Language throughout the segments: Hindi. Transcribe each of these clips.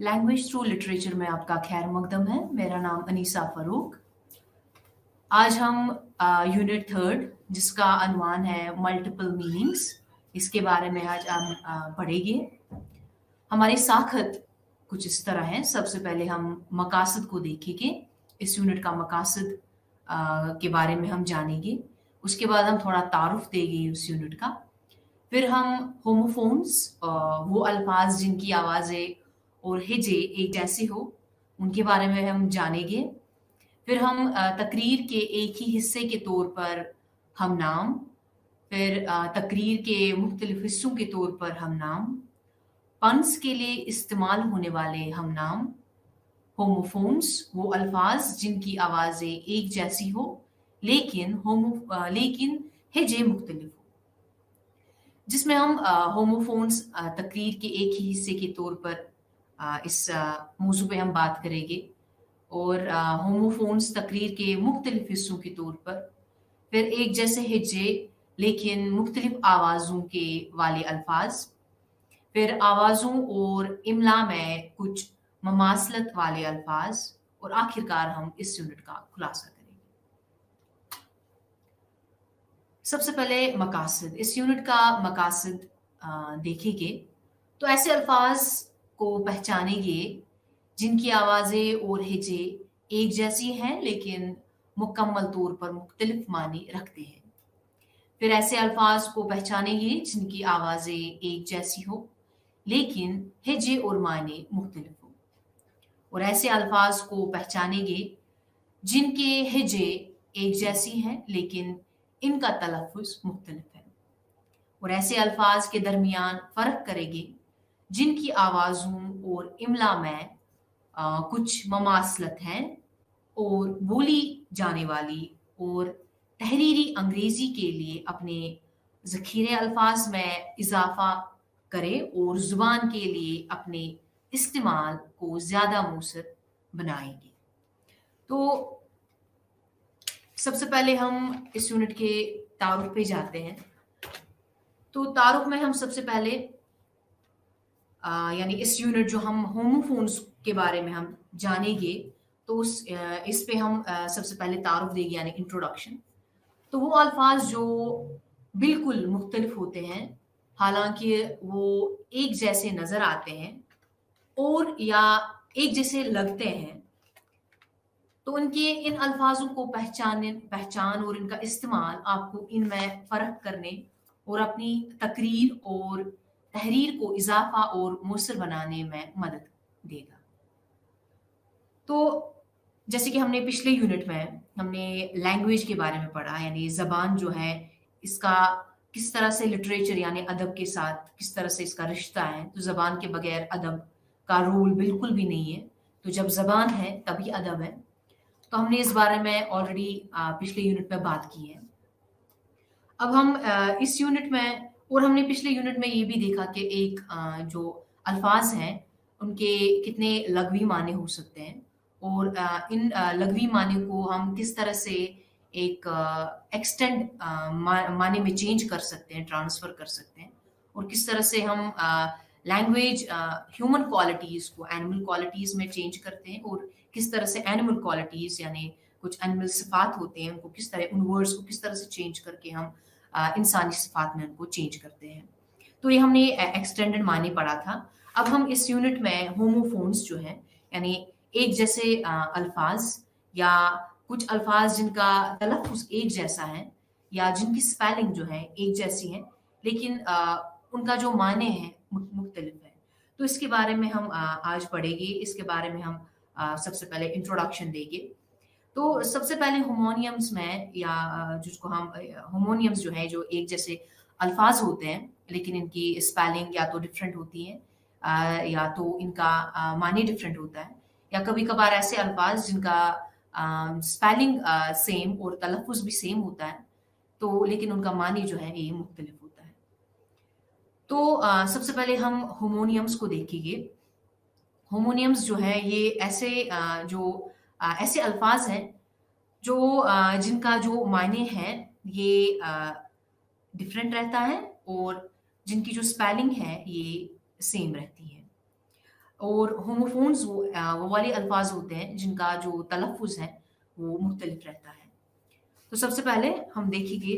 लैंग्वेज थ्रू लिटरेचर में आपका खैर मकदम है। मेरा नाम अनीसा फ़ारूक। आज हम यूनिट थर्ड जिसका अनवान है मल्टीपल मीनिंग्स, इसके बारे में आज हम पढ़ेंगे। हमारी साखत कुछ इस तरह है। सबसे पहले हम मकासद को देखेंगे। इस यूनिट का मकासद के बारे में हम जानेंगे। उसके बाद हम थोड़ा तारुफ देंगे उस यूनिट का। फिर हम होमोफोन्स, वो अल्फाज जिनकी आवाज़ें और हिजे एक जैसी हो, उनके बारे में हम जानेंगे। फिर हम तकरीर के एक ही हिस्से के तौर पर हम नाम, फिर तकरीर के मुख्तलिफ हिस्सों के तौर पर हम नाम, पन्स के लिए इस्तेमाल होने वाले हम नाम, होमोफोन्स वो अल्फाज जिनकी आवाज़ें एक जैसी हो लेकिन हिजे मुख्तलिफ हो, जिसमें हम होमोफोन्स तकरीर के एक ही हिस्से के तौर पर इस मौजू पे हम बात करेंगे। और होमोफोन्स तकरीर के मुख्तलिफ हिस्सों के तौर पर, फिर एक जैसे हिज्जे लेकिन मुख्तलिफ आवाज़ों के वाले अल्फाज, फिर आवाज़ों और इमला में कुछ ममासलत वाले अल्फाज, और आखिरकार हम इस यूनिट का खुलासा करेंगे। सबसे पहले मकासद। इस यूनिट का मकासद देखेंगे तो ऐसे अल्फाज को पहचानेंगे जिनकी आवाज़ें और हिजे एक जैसी हैं लेकिन मुकम्मल तौर पर मुख्तलिफ मानी रखते हैं। फिर ऐसे अल्फाज को पहचानेंगे जिनकी आवाज़ें एक जैसी हो लेकिन हिजे और माने मुख्तलिफ हो। और ऐसे अल्फाज को पहचानेंगे जिनके हिजे एक जैसी हैं लेकिन इनका तलफ़ुज़ मुख्तलिफ है। और ऐसे अल्फाज के दरमियान फ़र्क करेंगे जिनकी आवाज़ों और इमला में कुछ ममासलत हैं और बोली जाने वाली और तहरीरी अंग्रेज़ी के लिए अपने ज़ख़ीरे अल्फाज में इज़ाफ़ा करे और ज़ुबान के लिए अपने इस्तेमाल को ज़्यादा मौसर बनाएंगे। तो सबसे पहले हम इस यूनिट के तारुफ पे जाते हैं। तो तारुफ में हम सबसे पहले यानी इस यूनिट जो हम होमोफोन्स के बारे में हम जानेंगे, तो इस पे हम सबसे पहले तारुफ देंगे यानी इंट्रोडक्शन। तो वो अल्फाज जो बिल्कुल मुख्तलिफ होते हैं हालांकि वो एक जैसे नज़र आते हैं और या एक जैसे लगते हैं, तो उनके इन अल्फाजों को पहचान और इनका इस्तेमाल आपको इनमें फ़र्क करने और अपनी तकरीर और तहरीर को इजाफा और मौसर बनाने में मदद देगा। तो जैसे कि हमने पिछले यूनिट में हमने लैंग्वेज के बारे में पढ़ा, यानी ज़बान जो है इसका किस तरह से लिटरेचर यानी अदब के साथ किस तरह से इसका रिश्ता है। तो ज़बान के बगैर अदब का रोल बिल्कुल भी नहीं है। तो जब ज़बान है तभी अदब है। तो हमने इस बारे में ऑलरेडी पिछले यूनिट में बात की है। अब हम इस यूनिट में, और हमने पिछले यूनिट में ये भी देखा कि एक जो अल्फाज हैं उनके कितने लग़वी माने हो सकते हैं और इन लग़वी माने को हम किस तरह से एक एक्सटेंड माने में चेंज कर सकते हैं, ट्रांसफ़र कर सकते हैं, और किस तरह से हम लैंग्वेज ह्यूमन क्वालिटीज़ को एनिमल क्वालिटीज़ में चेंज करते हैं, और किस तरह से एनिमल क्वालिटीज़ यानी कुछ एनिमल सिफ़ात होते हैं उनको किस तरह, उन वर्ड्स को किस तरह से चेंज करके हम इंसानी सिफ़ात में उनको चेंज करते हैं। तो ये हमने एक्सटेंडेड माने पढ़ा था। अब हम इस यूनिट में होमोफोन्स जो हैं यानी एक जैसे अल्फाज या कुछ अल्फाज जिनका तलफ़ुज़ एक जैसा है या जिनकी स्पेलिंग जो है एक जैसी है लेकिन उनका जो माने हैं मुख्तलिफ है। तो इसके बारे में हम आज पढ़ेंगे। इसके बारे में हम सबसे पहले इंट्रोडक्शन देंगे। तो सबसे पहले होमोनियम्स में या जिसको हम होमोनियम्स जो है जो एक जैसे अल्फाज होते हैं लेकिन इनकी स्पेलिंग या तो डिफरेंट होती है या तो इनका मानी डिफरेंट होता है, या कभी कभार ऐसे अल्फाज जिनका स्पेलिंग सेम और तलफ़ुज़ भी सेम होता है, तो लेकिन उनका मानी जो है ये मुख्तलिफ होता है। तो सबसे पहले हम होमोनियम्स को देखेंगे। होमोनियम्स जो है ये ऐसे ऐसे अल्फाज हैं जो जिनका जो मायने हैं ये डिफरेंट रहता है और जिनकी जो स्पेलिंग है ये सेम रहती है। और होमोफोन्स वो वाले अल्फाज होते हैं जिनका जो तलफ़ुज़ है वो मुख्तलिफ रहता है। तो सबसे पहले हम देखेंगे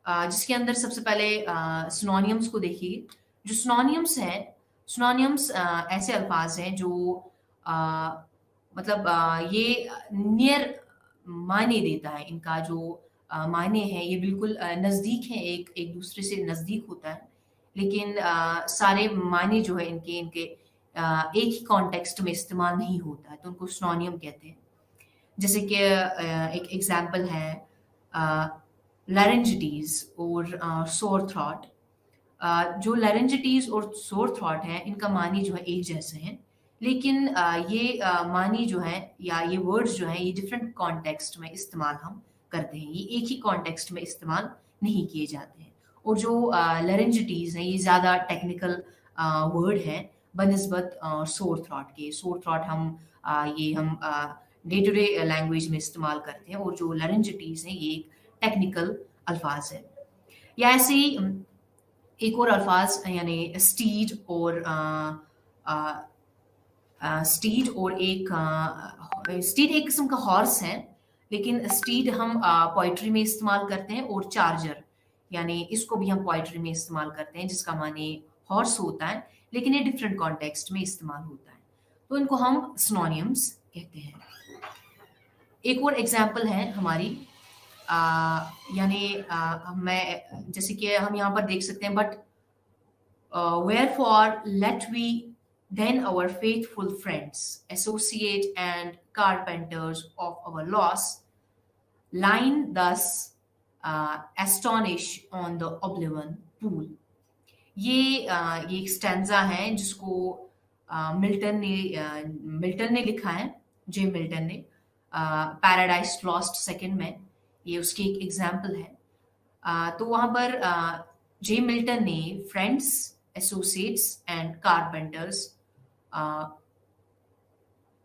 जिसके अंदर सबसे पहले सिनोनिम्स को देखिए। जो सिनोनिम्स हैं, सिनोनिम्स ऐसे अल्फाज हैं जो अ, मतलब ये नियर मायने देता है। इनका जो मायने हैं ये बिल्कुल नज़दीक हैं, एक एक दूसरे से नज़दीक होता है। लेकिन सारे मायने जो है इनके इनके एक ही कॉन्टेक्स्ट में इस्तेमाल नहीं होता है, तो उनको सिनोनिम कहते हैं। जैसे कि एक एग्जांपल है लैरिंजिटीज और सोर थ्रॉट। जो लैरिंजिटीज और सोर थ्रॉट है इनका मानी जो है एक जैसे हैं, लेकिन ये मानी जो है या ये वर्ड्स जो हैं ये डिफरेंट कॉन्टेक्स्ट में इस्तेमाल हम करते हैं, ये एक ही कॉन्टेक्स्ट में इस्तेमाल नहीं किए जाते हैं। और जो लैरिंजिटीज हैं ये ज़्यादा टेक्निकल वर्ड है बनस्बत सोर थ्रॉट के। सोर थ्रॉट हम ये हम डे टू डे लैंग्वेज में इस्तेमाल करते हैं, और जो लैरिंजिटीज हैं ये एक टेक्निकल अल्फाज है। या ऐसे ही एक और अल्फाज यानी स्टीड और स्टीड और एक स्टीड एक किस्म का हॉर्स है, लेकिन स्टीड हम पोइट्री में इस्तेमाल करते हैं। और चार्जर यानी इसको भी हम पोइट्री में इस्तेमाल करते हैं, जिसका माने हॉर्स होता है, लेकिन ये डिफरेंट कॉन्टेक्स्ट में इस्तेमाल होता है, तो इनको हम सिनोनिम्स कहते हैं। एक और एग्जांपल है हमारी यानी मैं जैसे कि हम यहाँ पर देख सकते हैं, but wherefore let we then our faithful friends associate and carpenters of our loss line thus astonish on the oblivion pool। ये एक स्टैंजा है जिसको मिल्टन ने लिखा है, जे मिल्टन ने पैराडाइज लॉस्ट सेकंड में। ये उसकी एक एग्जाम्पल है। तो वहां पर जे मिल्टन ने फ्रेंड्स, एसोसिएट्स एंड कारपेंटर्स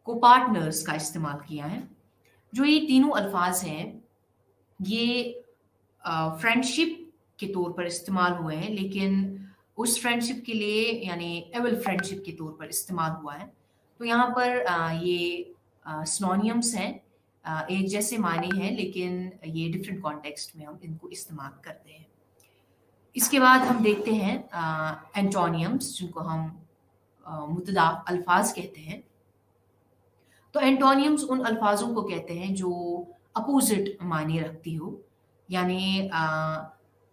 को पार्टनर्स का इस्तेमाल किया है। जो ये तीनों अल्फाज हैं ये फ्रेंडशिप के तौर पर इस्तेमाल हुए हैं, लेकिन उस फ्रेंडशिप के लिए यानी एवल फ्रेंडशिप के तौर पर इस्तेमाल हुआ है। तो यहाँ पर ये सिनोनिम्स हैं, एक जैसे माने हैं, लेकिन ये डिफरेंट कॉन्टेक्स्ट में हम इनको इस्तेमाल करते हैं। इसके बाद हम देखते हैं एंटोनियम्स, जिनको हम मुतदाफ अल्फाज कहते हैं। तो एंटोनियम्स उन अल्फाजों को कहते हैं जो अपोजिट माने रखती हो, यानी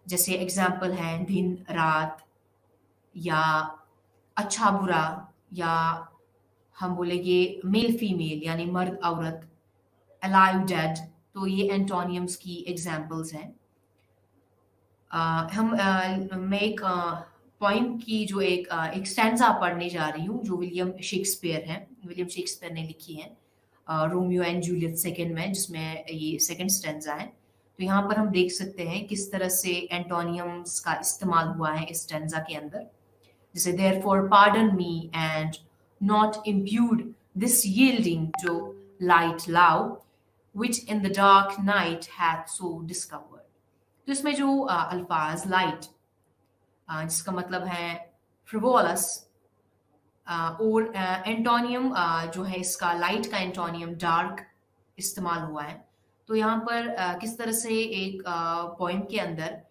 जैसे एग्जाम्पल है दिन रात, या अच्छा बुरा, या हम बोलेंगे मेल फीमेल यानी मर्द औरत, अलाइव डेड। तो ये एंटोनियम्स की एग्जाम्पल्स हैं। मैं एक पोइम की जो एक स्टैंजा पढ़ने जा रही हूँ, जो विलियम शेक्सपियर है, विलियम शेक्सपियर ने लिखी है रोमियो एंड जूलियट सेकंड में, जिसमें ये सेकंड स्टैंजा है। तो यहाँ पर हम देख सकते हैं किस तरह से एंटोनियम्स का इस्तेमाल हुआ है इस स्टैंजा के अंदर। जैसे therefore pardon me and not impute this yielding to light love which in the dark night hath so discovered। तो इसमें जो अल्फाज लाइट जिसका मतलब है फ्रिवोलस, और एंटोनियम जो है इसका लाइट का एंटोनियम डार्क इस्तेमाल हुआ है। तो यहाँ पर किस तरह से एक पोइम के अंदर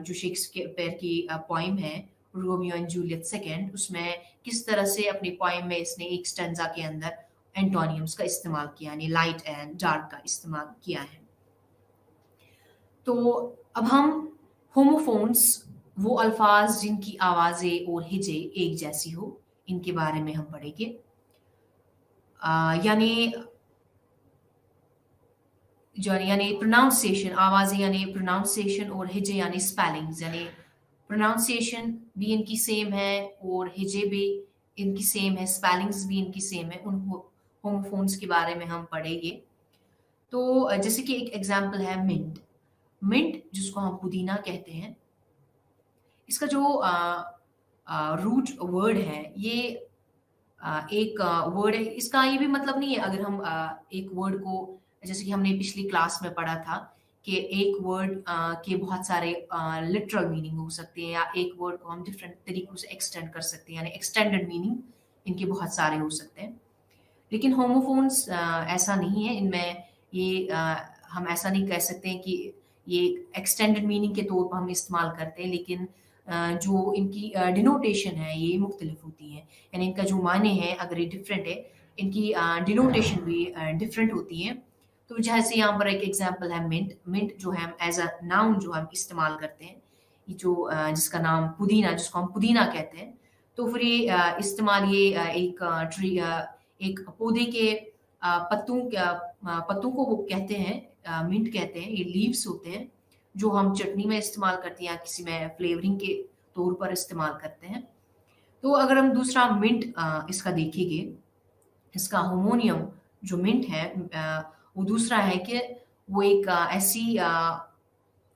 जो शेक्सपियर की पोइम है रोमियो एंड जूलियट सेकंड, उसमें किस तरह से अपनी पोइम में इसने एक स्टैंजा के अंदर एंटोनियम्स का इस्तेमाल किया, यानी लाइट एंड डार्क का इस्तेमाल किया है। तो अब हम होमोफोन्स, वो अल्फाज जिनकी आवाजें और हिजे एक जैसी हो, इनके बारे में हम पढ़ेंगे। यानी प्रोनाउंसिएशन, आवाजें यानी प्रोनाउंसिएशन, और हिजे यानी स्पेलिंग्स, यानी प्रोनाउंसिएशन भी इनकी सेम है और हिजे भी इनकी सेम है, स्पेलिंग्स भी इनकी सेम है। उन होमोफोन्स के बारे में हम पढ़ेंगे। तो जैसे कि एक एग्जांपल है मिंट। मिंट जिसको हम पुदीना कहते हैं, इसका जो रूट वर्ड है ये एक वर्ड है, इसका ये भी मतलब नहीं है अगर हम एक वर्ड को, जैसे कि हमने पिछली क्लास में पढ़ा था कि एक वर्ड के बहुत सारे लिटरल मीनिंग हो सकते हैं, या एक वर्ड को हम डिफरेंट तरीकों से एक्सटेंड कर सकते हैं, यानी एक्सटेंडेड मीनिंग इनके बहुत सारे हो सकते हैं। लेकिन होमोफोन्स ऐसा नहीं है, इनमें ये हम ऐसा नहीं कह सकते हैं कि ये एक्सटेंडेड मीनिंग के तौर पर हम इस्तेमाल करते हैं, लेकिन जो इनकी डिनोटेशन है ये मुख्तलिफ होती है, यानी इनका जो मायने हैं अगर ये डिफरेंट है, इनकी डिनोटेशन भी डिफरेंट होती है। तो जैसे यहाँ पर एक एग्जांपल है मिंट। मिंट जो है एज अ नाउन जो हम इस्तेमाल करते हैं, ये जो जिसका नाम पुदीना, जिसको हम पुदीना कहते हैं, तो फिर ये इस्तेमाल ये एक ट्री एक पौधे के पत्तों को वो कहते हैं, मिंट कहते हैं। ये लीव्स होते हैं जो हम चटनी में इस्तेमाल करते हैं या किसी में फ्लेवरिंग के तौर पर इस्तेमाल करते हैं। तो अगर हम दूसरा मिंट इसका देखेंगे, इसका होमोनियम जो मिंट है वो दूसरा है कि वो एक ऐसी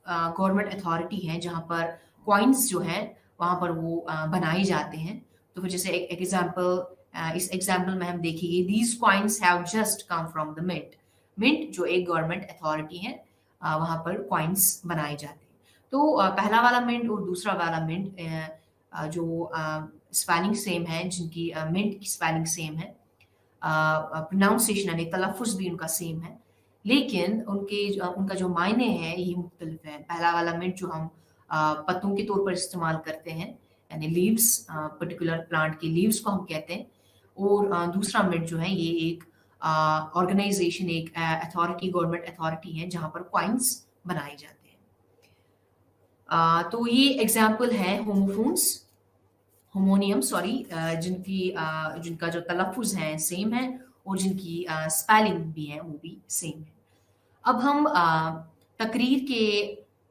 गवर्नमेंट अथॉरिटी है जहाँ पर कॉइन्स जो है वहाँ पर वो बनाए जाते हैं। तो फिर जैसे एक एग्जांपल, इस एग्जांपल में हम देखेंगे these coins have just come from the mint. Mint जो एक गवर्नमेंट अथॉरिटी है, वहाँ पर कॉइन्स बनाए जाते हैं। तो पहला वाला मिंट और दूसरा वाला मिंट जो स्पेलिंग सेम है, जिनकी मिंट की स्पेलिंग सेम है, प्रोनाउंसिएशन यानी तलफ़ुज़ भी उनका सेम है, लेकिन उनका जो मायने है ये मुख्तलिफ है। पहला वाला मिंट जो हम पत्तों के तौर पर इस्तेमाल करते हैं, यानी लीव्स, पर्टिकुलर प्लांट के लीव्स को हम कहते हैं, और दूसरा मिंट जो है ये एक ऑर्गेनाइजेशन, एक अथॉरिटी, गवर्नमेंट अथॉरिटी है जहाँ पर कॉइन्स बनाए जाते हैं। तो ये एग्जाम्पल है होमोफोन्स, होमोनियम सॉरी, जिनका जो तलफ़ुज़ है सेम है और जिनकी स्पेलिंग भी है वो भी सेम है। अब हम तकरीर के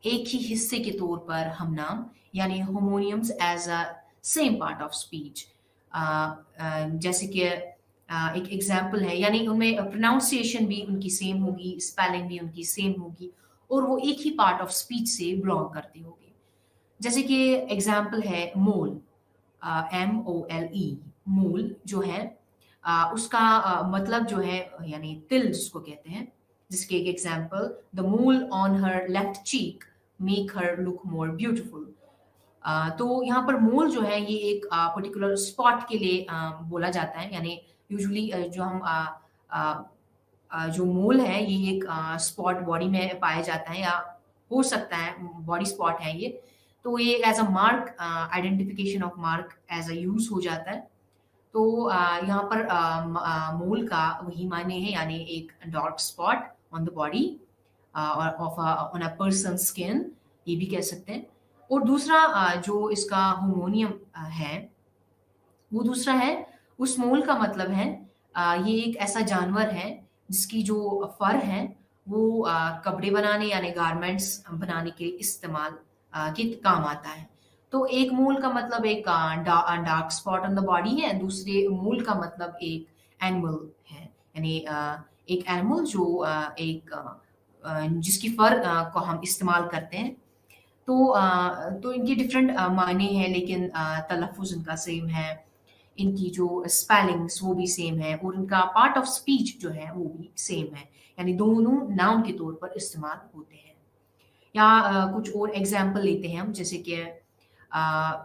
एक ही हिस्से के तौर पर हम नाम यानी homonyms as a same part of speech, जैसे कि एक एग्जांपल है, यानी उनमें प्रोनाउंसिएशन भी उनकी सेम होगी, स्पेलिंग भी उनकी सेम होगी, और वो एक ही पार्ट ऑफ स्पीच से बिलोंग करते होंगे। जैसे कि एग्जांपल है मोल, MOLE, मूल जो है उसका मतलब जो है यानी तिल जिसको कहते हैं, जिसके एक एग्जांपल द मूल on her left cheek make her look more beautiful. तो यहाँ पर मोल जो है ये एक पर्टिकुलर स्पॉट के लिए बोला जाता है, यानी यूजुअली जो हम जो मोल है ये एक स्पॉट बॉडी में पाया जाता है, या हो सकता है बॉडी स्पॉट है ये, तो ये as a mark, identification of mark as a use हो जाता है। तो यहाँ पर मोल का वही माने है, यानी एक dark spot on the body और ऑन अ पर्सन स्किन, ये भी कह सकते हैं। और दूसरा जो इसका होमोनियम है वो दूसरा है, उस मोल का मतलब है ये एक ऐसा जानवर है जिसकी जो फर है वो कपड़े बनाने यानी गारमेंट्स बनाने के इस्तेमाल के काम आता है। तो एक मोल का मतलब एक dark spot on the body है, दूसरे मोल का मतलब एक एनिमल है, यानी एक एनिमल जो जिसकी फर को हम इस्तेमाल करते हैं। तो इनके डिफरेंट मायने हैं, लेकिन तलफ़ुज़ इनका सेम है, इनकी जो स्पेलिंग्स वो भी सेम है, और इनका पार्ट ऑफ स्पीच जो है वो भी सेम है, यानी दोनों नाउन के तौर पर इस्तेमाल होते हैं। या कुछ और एग्जाम्पल लेते हैं हम, जैसे कि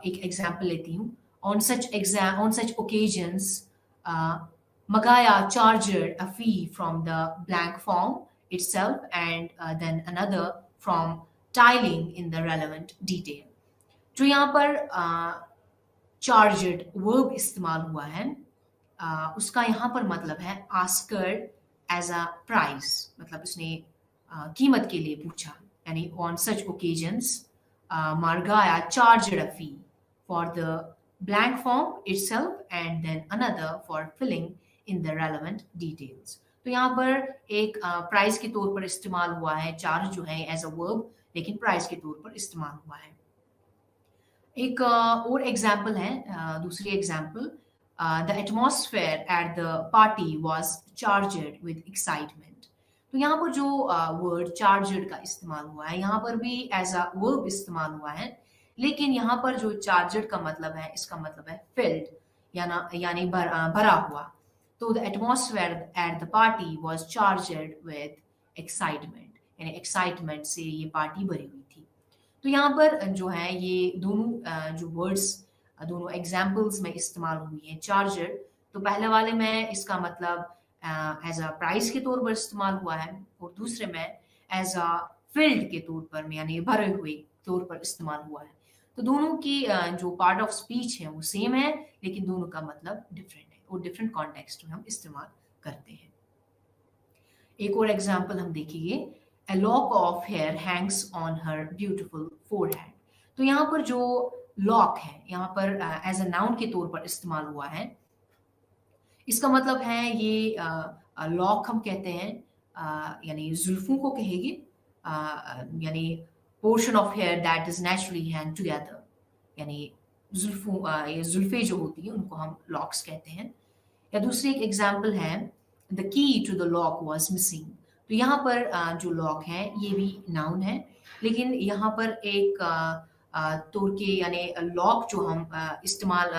एक एग्जाम्पल लेती हूँ, on such occasions Magaya charged a fee from the blank form itself and then another from tiling in the relevant detail। जो यहाँ पर चार्जड वर्ब इस्तेमाल हुआ है, उसका यहाँ पर मतलब है आस्कर्ड एज अ प्राइस, मतलब उसने कीमत के लिए पूछा, यानी ऑन सच ओकेजन्स मार्गाया charged a fee for the blank form itself and then another for filling in the relevant details. तो यहाँ पर एक प्राइस के तौर पर इस्तेमाल हुआ है, चार्ज जो है एज अ वर्ब, लेकिन प्राइस के तौर पर इस्तेमाल हुआ है। एक और एग्जाम्पल है, दूसरी example, the atmosphere at the party was charged with excitement. तो यहाँ पर जो वर्ड चार्जड का इस्तेमाल हुआ है, यहाँ पर भी एज अ वर्ब इस्तेमाल हुआ है, लेकिन यहाँ पर जो चार्जड का मतलब है, इसका मतलब है फिल्ड, यानी भरा हुआ। तो the atmosphere at the party was charged with excitement, यानी एक्साइटमेंट से ये पार्टी भरी हुई थी। तो यहाँ पर जो है ये दोनों जो वर्ड्स दोनों एग्जाम्पल्स में इस्तेमाल हुई हैं। चार्जर, तो पहले वाले में इसका मतलब एज अ प्राइस के तौर पर इस्तेमाल हुआ है, और दूसरे में एज अ फिल्ड के तौर पर में यानी भरे हुए तौर पर इस्तेमाल हुआ है। तो दोनों की जो पार्ट ऑफ स्पीच है वो सेम है, लेकिन दोनों का मतलब डिफरेंट है और डिफरेंट कॉन्टेक्स्ट में हम इस्तेमाल करते हैं। एक और एग्जाम्पल हम देखेंगे, a lock of hair hangs on her beautiful forehead. तो यहाँ पर जो लॉक है यहाँ पर एज अ नाउन के तौर पर इस्तेमाल हुआ है। इसका मतलब है ये लॉक हम कहते हैं यानी जुल्फों को कहेगी, यानी portion of hair that is naturally hang together, यानी जुल्फों ये जुल्फे जो होती है उनको हम लॉक्स कहते हैं। या दूसरी एक एग्जाम्पल है, the key to the lock was missing. तो यहाँ पर जो लॉक है ये भी नाउन है, लेकिन यहाँ पर एक तौर के यानी लॉक जो हम इस्तेमाल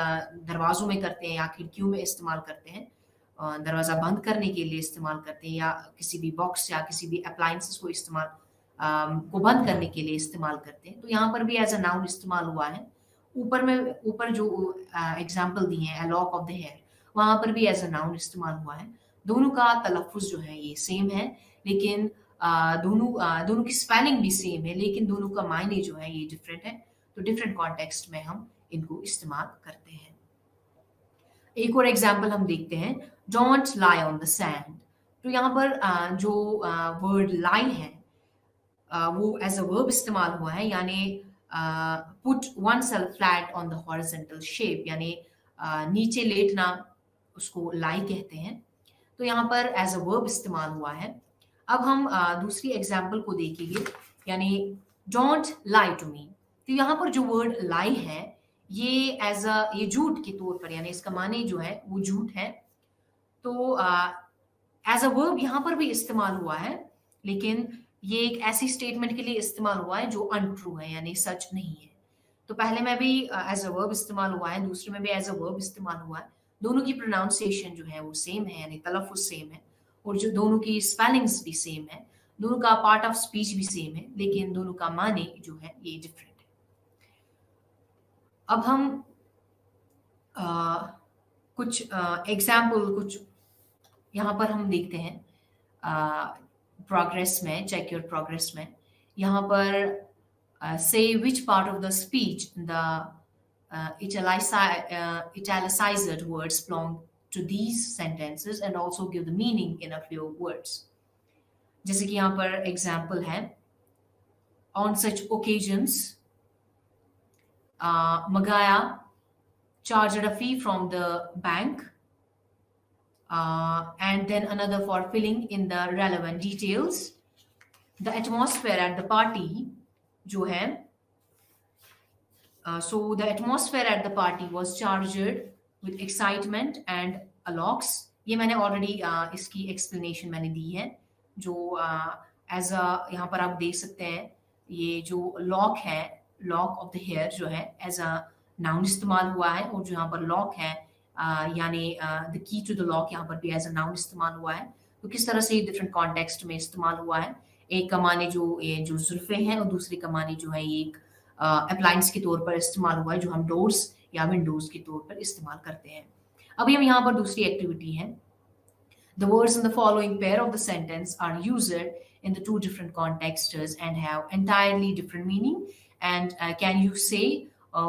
दरवाजों में करते हैं या खिड़कियों में इस्तेमाल करते हैं, दरवाज़ा बंद करने के लिए इस्तेमाल करते हैं, या किसी भी बॉक्स या किसी भी अप्लायंसेस को इस्तेमाल को बंद करने के लिए इस्तेमाल करते हैं। तो यहाँ पर भी एज अ नाउन इस्तेमाल हुआ है। ऊपर जो एग्जाम्पल दिए हैं, लॉक ऑफ द हेयर, वहाँ पर भी एज अ नाउन इस्तेमाल हुआ है। दोनों का तलफ़ुज़ जो है ये सेम है, लेकिन दोनों की स्पेलिंग भी सेम है, लेकिन दोनों का मायने जो है ये डिफरेंट है। तो डिफरेंट कॉन्टेक्स्ट में हम इनको इस्तेमाल करते हैं। एक और एग्जाम्पल हम देखते हैं, don't lie on the sand. तो यहाँ पर जो वर्ड लाई है वो एज अ वर्ब इस्तेमाल हुआ है, यानी put one self flat on the horizontal shape, यानी नीचे लेटना उसको लाई कहते हैं। तो यहाँ पर एज अ वर्ब इस्तेमाल हुआ है। अब हम दूसरी एग्जाम्पल को देखेंगे, यानी डोंट लाई टू मी। तो यहाँ पर जो वर्ड लाई है ये ये झूठ के तौर पर, यानी इसका माने जो है वो झूठ है। तो एज अ वर्ब यहाँ पर भी इस्तेमाल हुआ है, लेकिन ये एक ऐसी स्टेटमेंट के लिए इस्तेमाल हुआ है जो अनट्रू है, यानी सच नहीं है। तो पहले में भी एज अ वर्ब इस्तेमाल हुआ है, दूसरे में भी एज अ वर्ब इस्तेमाल हुआ है। दोनों की प्रोनाउंसिएशन जो है वो सेम है, यानी तलफ़ुज़ सेम है, और जो दोनों की स्पेलिंग्स भी सेम है, दोनों का पार्ट ऑफ स्पीच भी सेम है, लेकिन दोनों का माने जो है ये डिफरेंट है। अब हम अ, कुछ एग्जाम्पल कुछ यहाँ पर हम देखते हैं प्रोग्रेस में, चेक योर प्रोग्रेस में। यहाँ पर say which part of the speech the italicized words belong to these sentences and also give the meaning in a few words। जैसे कि यहाँ पर एग्जाम्पल है, on such occasions Magaya charged a fee from the bank, and then another for filling in the relevant details। The atmosphere at the party जो है so the atmosphere at the party was charged with excitement and allox। ये मैंने ऑलरेडी इसकी एक्सप्लेनेशन मैंने दी है, जो एज अ यहाँ पर आप देख सकते हैं, ये जो लॉक है, लॉक ऑफ द हेयर जो है एज अ नाउन इस्तेमाल हुआ है, और जो यहाँ पर लॉक है यानी the key to the lock, यहाँ पर भी एज अ नाउन इस्तेमाल हुआ है। तो किस तरह से डिफरेंट कॉन्टेक्स्ट में इस्तेमाल हुआ है। एक का माने ये जो जुल्फे हैं, और दूसरे का माने जो है ये एक अप्लायंस के तौर पर इस्तेमाल हुआ है, जो हम डोर्स या विंडोज के तौर पर इस्तेमाल करते हैं। अभी हम यहाँ पर दूसरी एक्टिविटी है, the words in the following pair of the sentence are used in the two different contexts and have entirely different meaning, and can you say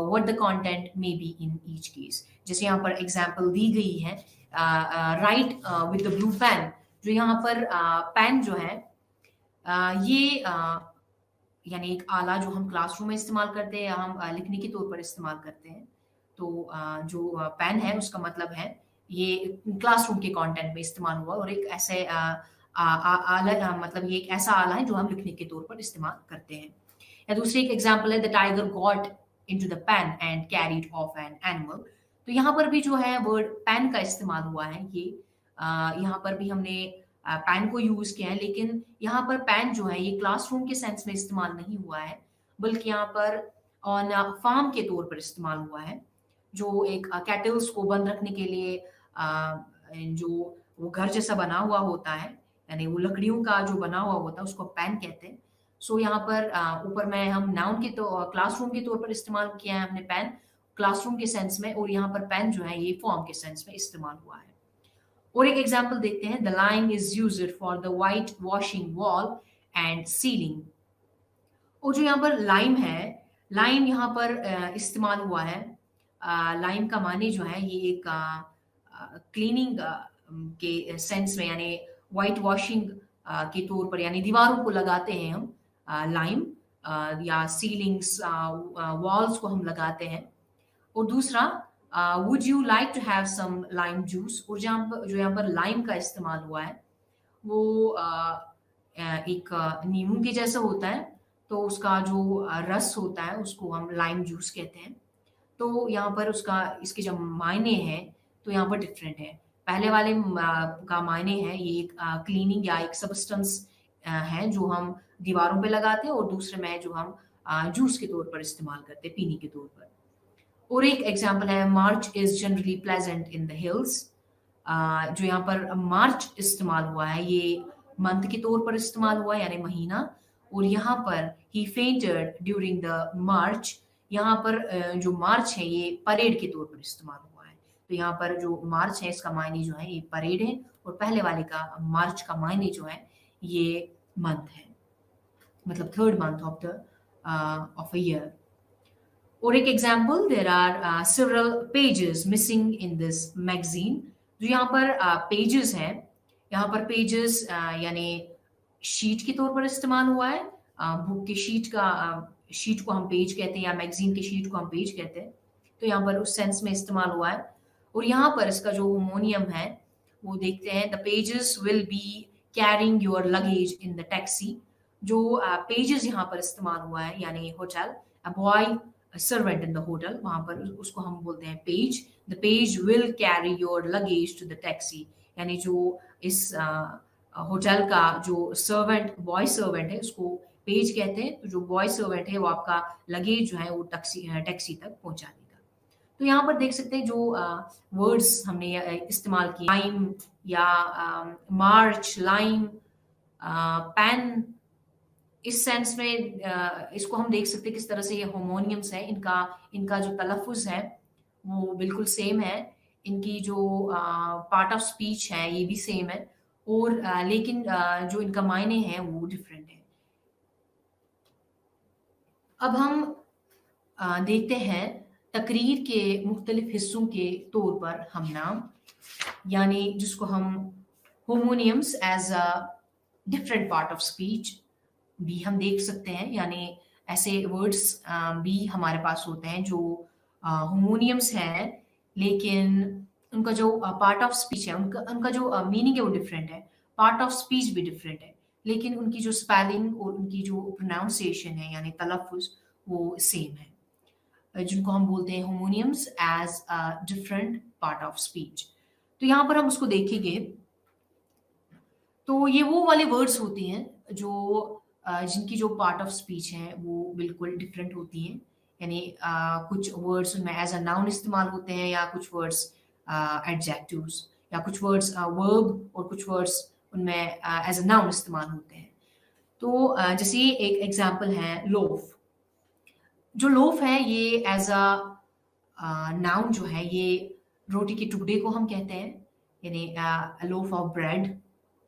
what the content may be in each case। जैसे यहाँ पर एग्जाम्पल दी गई है, write with the blue pen. जो यहाँ पर पेन जो है ये यानी एक आला जो हम क्लासरूम में इस्तेमाल करते हैं या हम लिखने के तौर पर इस्तेमाल करते हैं। तो जो पेन है उसका मतलब है ये क्लासरूम के कंटेंट में इस्तेमाल हुआ, और एक ऐसे आला मतलब ये एक ऐसा आला है जो हम लिखने के तौर पर इस्तेमाल करते हैं। या दूसरी एक एग्जांपल है, the tiger got into the pen and carried off an animal. तो यहाँ पर भी जो है वर्ड पेन का इस्तेमाल हुआ है। ये यहाँ पर भी हमने पेन को यूज किया है, लेकिन यहाँ पर पेन जो है ये क्लासरूम के सेंस में इस्तेमाल नहीं हुआ है, बल्कि यहाँ पर ऑन फार्म के तौर पर इस्तेमाल हुआ है। जो एक कैटल्स को बंद रखने के लिए जो वो घर जैसा बना हुआ होता है, यानी वो लकड़ियों का जो बना हुआ होता है उसको पेन कहते हैं। सो यहाँ पर ऊपर में हम नाउन के तो क्लासरूम के तौर पर इस्तेमाल किया है हमने पेन, क्लासरूम के सेंस में, और यहाँ पर पेन जो है ये फॉर्म के सेंस में इस्तेमाल हुआ है। और एक एग्जांपल देखते हैं, the lime is used for the white washing wall and ceiling. और जो यहाँ पर लाइम है, लाइम यहाँ पर इस्तेमाल हुआ है। लाइम का माने जो है ये एक क्लीनिंग के सेंस में, यानी वाइट वॉशिंग के तौर पर, यानी दीवारों को लगाते हैं हम लाइम, या सीलिंग्स वॉल्स को हम लगाते हैं। और दूसरा, would you like to have some lime juice. और जो यहाँ पर लाइम का इस्तेमाल हुआ है वो एक नींबू के जैसा होता है, तो उसका जो रस होता है उसको हम लाइम जूस कहते हैं। तो यहाँ पर उसका इसके जो मायने हैं तो यहाँ पर डिफरेंट है। पहले वाले का मायने है ये एक क्लीनिंग या एक सब्सटेंस है जो हम दीवारों पे लगाते हैं, और दूसरे में है जो हम जूस के तौर पर इस्तेमाल करते हैं, पीने के तौर पर। और एक एग्जांपल है, March is generally pleasant in the hills. जो यहाँ पर मार्च इस्तेमाल हुआ है ये मंथ के तौर पर इस्तेमाल हुआ है, यानी महीना। और यहाँ पर ही फेंटेड ड्यूरिंग द मार्च, यहाँ पर जो मार्च है ये परेड के तौर पर इस्तेमाल हुआ है। तो यहाँ पर जो मार्च है इसका मायने जो है ये परेड है, और पहले वाले का मार्च का मायने जो है ये मंथ है, मतलब third month of a year. और एक example, there are several pages missing in this magazine. जो यहाँ पर पेजेस हैं, यहाँ पर पेजेस यानी शीट के तौर पर इस्तेमाल हुआ है। बुक के शीट को हम पेज कहते हैं, या मैगजीन के शीट को हम पेज कहते हैं। तो यहाँ पर उस सेंस में इस्तेमाल हुआ है। और यहाँ पर इसका जो होमोनियम है वो देखते हैं, the pages will be carrying your luggage in the taxi. जो पेजेस यहाँ पर इस्तेमाल हुआ है, यानी hotel, a boy servant in the hotel, वहां पर उसको हम बोलते हैं page. The page will carry your luggage to the taxi, यानी जो इस होटल का जो सर्वेंट, बॉय सर्वेंट है उसको पेज कहते हैं। तो जो बॉय सर्वेंट है वो आपका लगेज जो है वो टैक्सी तक पहुंचा देगा। तो यहाँ पर देख सकते हैं जो वर्ड्स हमने इस्तेमाल किए, लाइम या मार्च, लाइम, पेन, इस सेंस में इसको हम देख सकते हैं किस तरह से ये होमोनियम्स है। इनका जो तलफ़ुज़ है वो बिल्कुल सेम है, इनकी जो पार्ट ऑफ स्पीच है ये भी सेम है, और लेकिन जो इनका मायने है वो डिफरेंट है। अब हम देखते हैं तकरीर के मुख्तलिफ हिस्सों के तौर पर हम नाम, यानी जिसको हम homonyms as a different part of speech भी हम देख सकते हैं। यानी ऐसे वर्ड्स भी हमारे पास होते हैं जो होमोनियम्स हैं, लेकिन उनका जो पार्ट ऑफ स्पीच है, उनका जो मीनिंग है वो डिफरेंट है, पार्ट ऑफ स्पीच भी डिफरेंट है, लेकिन उनकी जो स्पेलिंग और उनकी जो प्रोनाउंसिएशन है यानी तलफ़ुज़ वो सेम है, जिनको हम बोलते हैं homonyms as a different part of speech. तो यहाँ पर हम उसको देखेंगे तो ये वो वाले वर्ड्स होते हैं जो जिनकी जो पार्ट ऑफ स्पीच है वो बिल्कुल डिफरेंट होती हैं। यानी कुछ वर्ड्स उनमें एज अ नाउन इस्तेमाल होते हैं, या कुछ वर्ड्स एडजेक्टिव्स, या कुछ वर्ड्स वर्ब, और कुछ वर्ड्स उनमें एज अ नाउन इस्तेमाल होते हैं। तो जैसे एक एग्जांपल है लोफ। जो लोफ है ये एज अ नाउन जो है ये रोटी के टुकड़े को हम कहते हैं, यानी लोफ ऑफ ब्रेड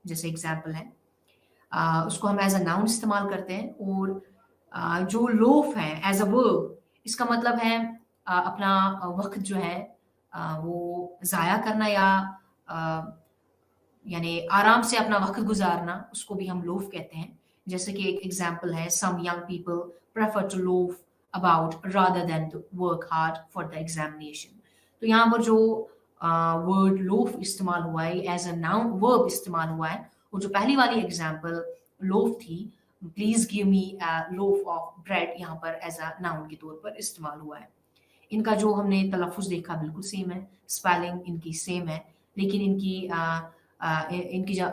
जैसे एग्जांपल है। उसको हम एज अ नाउन इस्तेमाल करते हैं। और जो लोफ है एज अ वर्ब, इसका मतलब है अपना वक्त जो है वो ज़ाया करना, या यानी आराम से अपना वक्त गुजारना, उसको भी हम लोफ कहते हैं। जैसे कि एक एग्जांपल है, some young people prefer to loaf about rather than to work hard for the examination. तो यहाँ पर जो वर्ड लोफ इस्तेमाल हुआ है एज अ नाउन, वर्ब इस्तेमाल हुआ है। और जो पहली वाली एग्जांपल लोफ थी, please give me loaf of bread, यहाँ पर एज अ नाउन के तौर पर इस्तेमाल हुआ है। इनका जो हमने तलफ़ुज़ देखा बिल्कुल सेम है, स्पेलिंग इनकी सेम है, लेकिन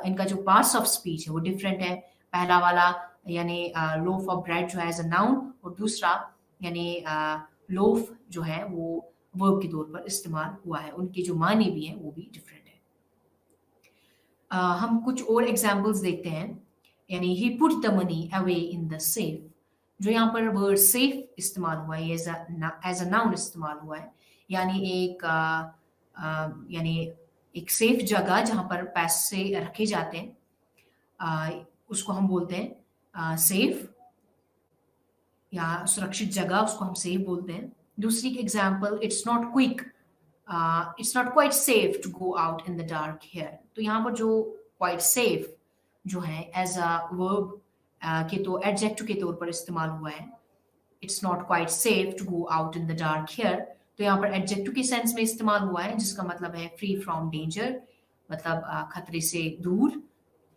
इनका जो पार्ट्स ऑफ स्पीच है वो डिफरेंट है। पहला वाला यानी लोफ ऑफ ब्रेड जो है एज अ नाउन, और दूसरा यानी लोफ जो है वो वर्ब के तौर पर इस्तेमाल हुआ है। उनके जो माने भी हैं वो भी डिफरेंट है। हम कुछ और एग्जाम्पल्स देखते हैं। यानी he put the money away in the safe. जो यहाँ पर वर्ड सेफ इस्तेमाल हुआ है, एज अ नाउन इस्तेमाल हुआ है, यानी यानी एक सेफ जगह जहाँ पर पैसे रखे जाते हैं, उसको हम बोलते हैं सेफ, या सुरक्षित जगह, उसको हम सेफ बोलते हैं। दूसरी example, it's not quite safe to go out in the dark here. तो यहाँ पर जो क्वाइट सेफ जो है एज अ वर्ब के तो एडजेक्टिव के तौर पर इस्तेमाल हुआ है, it's not quite safe to go out in the dark here. तो यहाँ पर एडजेक्टिव के सेंस में इस्तेमाल हुआ है, जिसका मतलब है फ्री फ्रॉम डेंजर, मतलब खतरे से दूर।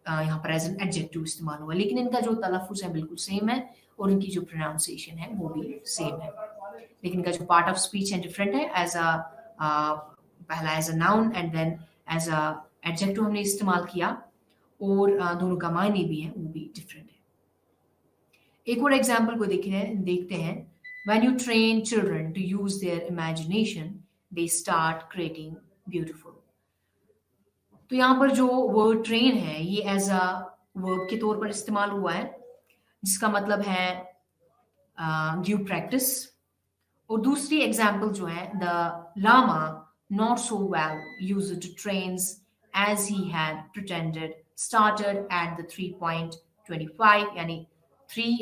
यहाँ पर एज एन एडजेक्टिव इस्तेमाल हुआ है, लेकिन इनका जो तलफ़ुज़ है बिल्कुल सेम है और इनकी जो प्रोनाउंसिएशन है वो भी सेम है, लेकिन इनका जो पार्ट ऑफ स्पीच है डिफरेंट है। पहला as a noun and then as an adjective हमने इस्तेमाल किया, और दोनों का मायने भी है वो भी डिफरेंट है। एक और एग्जाम्पल को देखते हैं। When you train children to use their imagination, they start creating beautiful. तो यहाँ पर जो वर्ड ट्रेन है ये एज अ वर्ब के तौर पर इस्तेमाल हुआ है, जिसका मतलब है गिव प्रैक्टिस। और दूसरी एग्जाम्पल जो है, the lama not so well used to trains as he had pretended started at the 3:25, यानी 3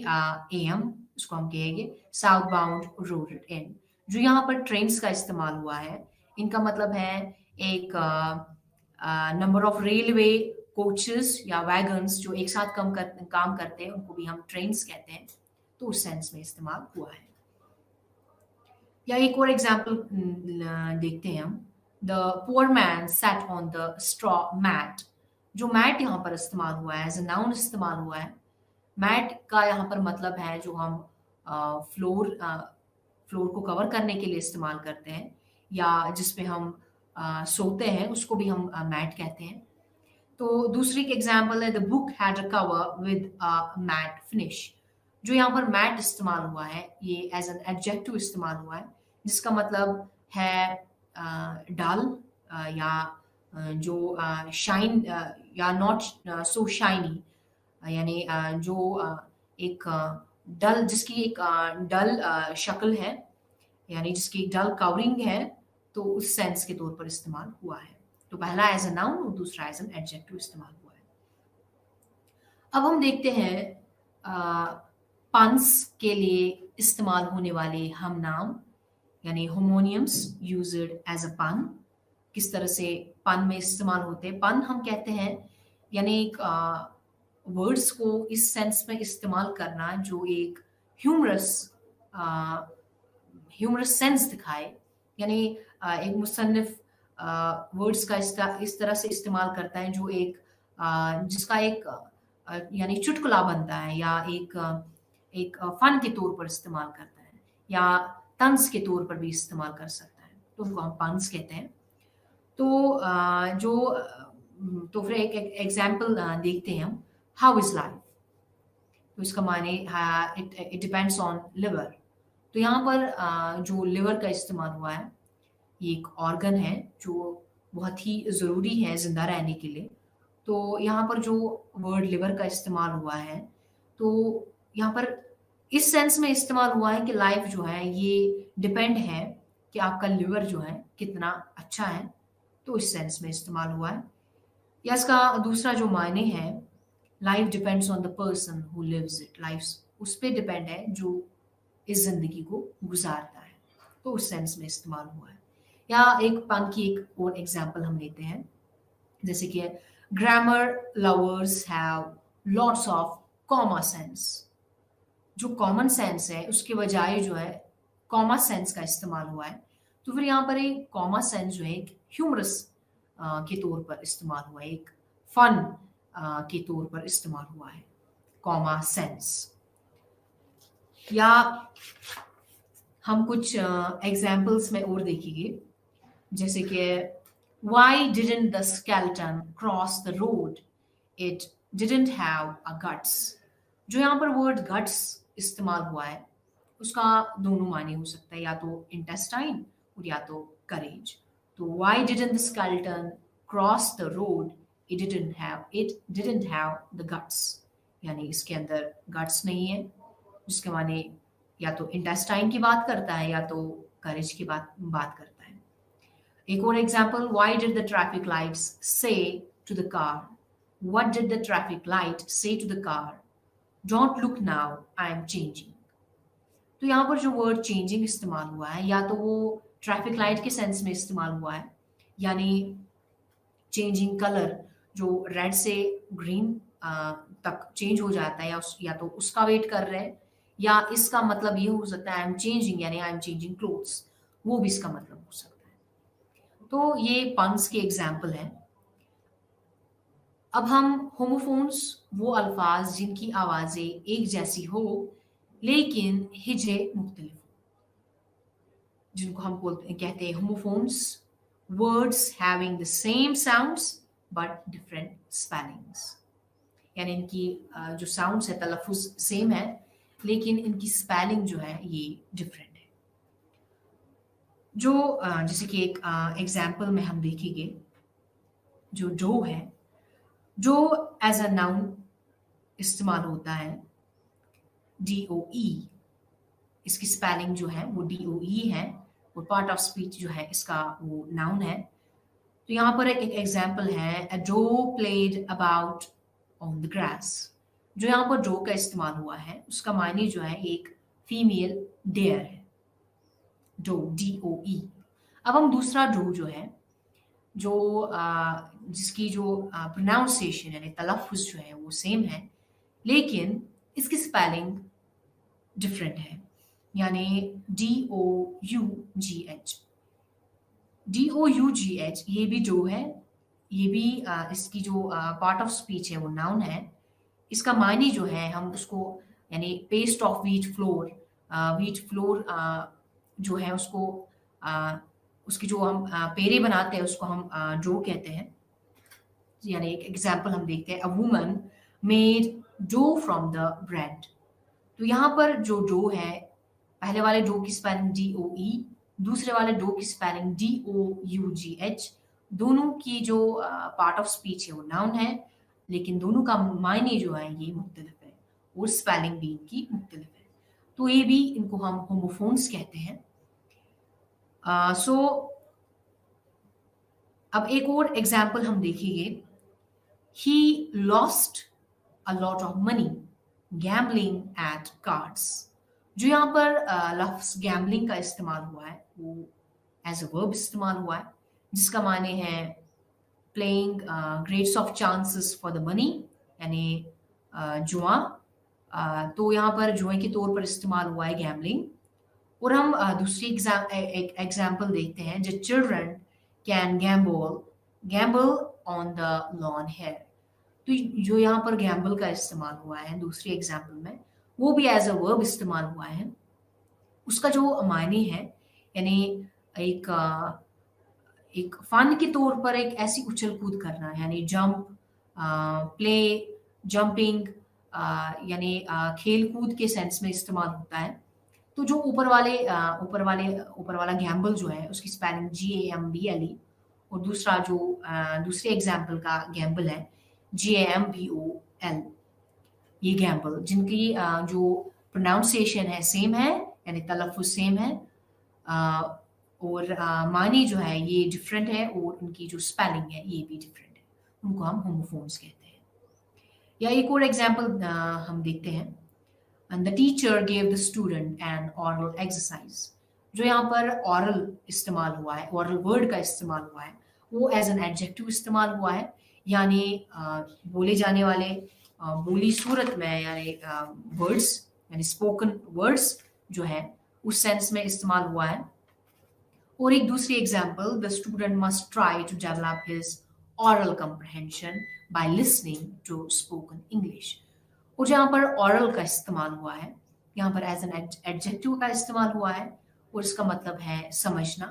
AM, उसको हम कहेंगे साउथ बाउंड रोड इन। जो यहाँ पर ट्रेन्स का इस्तेमाल हुआ है, इनका मतलब है एक नंबर ऑफ रेलवे कोचेस या वैगन्स जो एक साथ काम करते हैं, उनको भी हम ट्रेन्स कहते हैं, तो उस सेंस में इस्तेमाल हुआ है। या एक और एग्जाम्पल देखते हैं हम। The poor man sat on the straw mat. जो मैट यहाँ पर इस्तेमाल हुआ है एज अ नाउन इस्तेमाल हुआ है। मैट का यहाँ पर मतलब है जो हम फ्लोर को कवर करने के लिए इस्तेमाल करते हैं, या जिसपे हम सोते हैं, उसको भी हम मैट कहते हैं। तो दूसरी एग्जाम्पल है, the book had a cover with a matte finish. जो यहाँ पर मैट इस्तेमाल हुआ है ये एज एन एडजेक्टिव इस्तेमाल हुआ है, जिसका मतलब है डल, या जो शाइन, या नॉट सो शाइनी, यानी जो एक डल, जिसकी एक डल शक्ल है, यानी जिसकी एक डल कवरिंग है, तो उस सेंस के तौर पर इस्तेमाल हुआ है। तो पहला एज अ नाउन और दूसरा एज एन एडजेक्टिव इस्तेमाल हुआ है। अब हम देखते हैं पन्स के लिए इस्तेमाल होने वाले हम नाम, यानी होमोनियम्स यूज्ड एज अ पन। किस तरह से पन में इस्तेमाल होते हैं। पन हम कहते हैं यानी एक वर्ड्स को इस सेंस में इस्तेमाल करना जो एक ह्यूमरस सेंस दिखाए, यानी एक मुसन्निफ वर्ड्स का इस तरह से इस्तेमाल करता है जो एक जिसका एक यानी चुटकुला बनता है, या एक फन के तौर पर इस्तेमाल करता है, या तंज के तौर पर भी इस्तेमाल कर सकता है, तो उनको हम पन्स कहते हैं। तो फिर एक एग्जाम्पल देखते हैं हम। How is life. तो इसका माने इट डिपेंड्स ऑन लिवर। तो यहाँ पर जो लिवर का इस्तेमाल हुआ है, ये एक ऑर्गन है जो बहुत ही ज़रूरी है ज़िंदा रहने के लिए। तो यहाँ पर जो वर्ड लिवर का इस्तेमाल हुआ है, तो यहाँ पर इस सेंस में इस्तेमाल हुआ है कि लाइफ जो है ये डिपेंड है कि आपका लिवर जो है कितना अच्छा है, तो इस सेंस में इस्तेमाल हुआ है। या इसका दूसरा जो मायने है, life depends on the person who lives it. Life उस पर डिपेंड है जो इस जिंदगी को गुजारता है, तो उस सेंस में इस्तेमाल हुआ है। या एक पन की एक और एग्जाम्पल हम लेते हैं, जैसे कि grammar lovers have lots of comma sense. जो कॉमन सेंस है उसके बजाय जो है कॉमा सेंस का इस्तेमाल हुआ है। तो फिर यहाँ पर एक कॉमा सेंस जो है एक ह्यूमरस के तौर पर इस्तेमाल हुआ है, एक फन के तौर पर इस्तेमाल हुआ है कॉमा सेंस। या हम कुछ एग्जाम्पल्स में और देखेंगे, जैसे कि why didn't the skeleton cross the road? It didn't have a guts. जो यहाँ पर वर्ड guts इस्तेमाल हुआ है उसका दोनों माने हो सकता है, या तो इंटेस्टाइन और या तो करेज। तो why didn't the skeleton cross the road? It didn't have the guts, यानी इसके अंदर guts नहीं है। जिसके माने या तो इंटेस्टाइन की बात करता है या तो करेज की बात करता है। एक और example, why did the traffic lights say to the car, what did the traffic light say to the car, don't look now I am changing. तो यहाँ पर जो वर्ड चेंजिंग इस्तेमाल हुआ है या तो वो ट्रैफिक लाइट के सेंस में इस्तेमाल हुआ है, यानी चेंजिंग कलर जो रेड से ग्रीन तक चेंज हो जाता है, या तो उसका वेट कर रहे हैं, या इसका मतलब ये हो सकता है आई एम चेंजिंग यानी आई एम चेंजिंग क्लोथ्स, वो भी इसका मतलब हो सकता है। तो ये पंस के एग्जाम्पल हैं। अब हम होमोफोन्स, वो अल्फाज जिनकी आवाजें एक जैसी हो लेकिन हिजे मुख्तलिफ हो, जिनको हम कहते हैं homophones, words having the same sounds but different spellings. यानी इनकी जो साउंड्स है, तलफ़ुज़ सेम है लेकिन इनकी स्पेलिंग जो है ये डिफरेंट है। जो जैसे कि एक एग्जांपल में हम देखेंगे, जो डो है, जो एज अ नाउन इस्तेमाल होता है, DOE, इसकी स्पेलिंग जो है वो DOE है, और पार्ट ऑफ स्पीच जो है इसका वो नाउन है। तो यहाँ पर एक एग्जांपल है, a doe played about on the grass. जो यहाँ पर डो का इस्तेमाल हुआ है उसका मायने जो है एक फीमेल डेयर है, डो, DOE। अब हम दूसरा डो जो है, जो जिसकी जो प्रोनाउंसिएशन यानी तलफ़ुज़ जो है वो सेम है लेकिन इसकी स्पेलिंग डिफरेंट है, यानी DOUGH। DOUGH ये भी डो है, ये भी इसकी जो पार्ट ऑफ स्पीच है वो नाउन है। इसका मायने जो है हम उसको यानी पेस्ट ऑफ व्हीट फ्लोर जो है उसको उसकी जो हम पेड़े बनाते हैं उसको हम डो कहते हैं। यानी एक एग्जांपल हम देखते हैं, a woman made dough from the bread. तो यहाँ पर जो डो है, पहले वाले डो की स्पेलिंग DOE, दूसरे वाले डो की स्पेलिंग DOUGH। दोनों की जो पार्ट ऑफ स्पीच है वो नाउन है लेकिन दोनों का मायने जो है ये मुख्तलिफ है और स्पेलिंग भी इनकी मुख्तलिफ है। तो ये भी इनको हम होमोफोन्स कहते हैं। सो अब एक और एग्जाम्पल हम देखेंगे, he lost a lot of money gambling at cards. जो यहाँ पर लफ्ज गैम्बलिंग का इस्तेमाल हुआ है वो एज अ वर्ब इस्तेमाल हुआ है, जिसका माने है playing greats of chances for the money, यानी जुआ। तो यहाँ पर जुए के तौर पर इस्तेमाल हुआ है गैम्बलिंग। और हम दूसरी एग्जाम्पल देखते हैं, the children can gambol on the lawn here. तो जो यहाँ पर गैम्बल का इस्तेमाल हुआ है दूसरी एग्जाम्पल में, वो भी एज अ वर्ब इस्तेमाल हुआ है। उसका जो मायने है यानी एक एक फन के तौर पर एक ऐसी उछल कूद करना, यानी जंप, प्ले, जंपिंग, यानी खेल कूद के सेंस में इस्तेमाल होता है। तो जो ऊपर वाला गैम्बल जो है उसकी स्पेलिंग GAMBLE, और दूसरा जो दूसरे एग्जाम्पल का गैम्बल है GAMBOL। ये गैम्बल जिनकी जो प्रोनाउंसिएशन है सेम है, यानी तलफ़ुज़ सेम है, और मानी जो है ये डिफरेंट है, और उनकी जो स्पेलिंग है ये भी डिफरेंट है। उनको हम होमोफोन्स कहते हैं। या एक और एग्जाम्पल हम देखते हैं, and the teacher gave the student an oral exercise। जो यहाँ पर oral इस्तेमाल हुआ है, oral word का इस्तेमाल हुआ है, वो as an adjective इस्तेमाल हुआ है, यानी बोले जाने वाले बोली सूरत में, यानी words, यानी spoken words जो है उस सेंस में इस्तेमाल हुआ है। और एक दूसरी example, the student must try to develop his oral comprehension by listening to spoken English। और जहाँ पर oral का इस्तेमाल हुआ है, यहाँ पर एज एन एडजेक्टिव का इस्तेमाल हुआ है और इसका मतलब है समझना।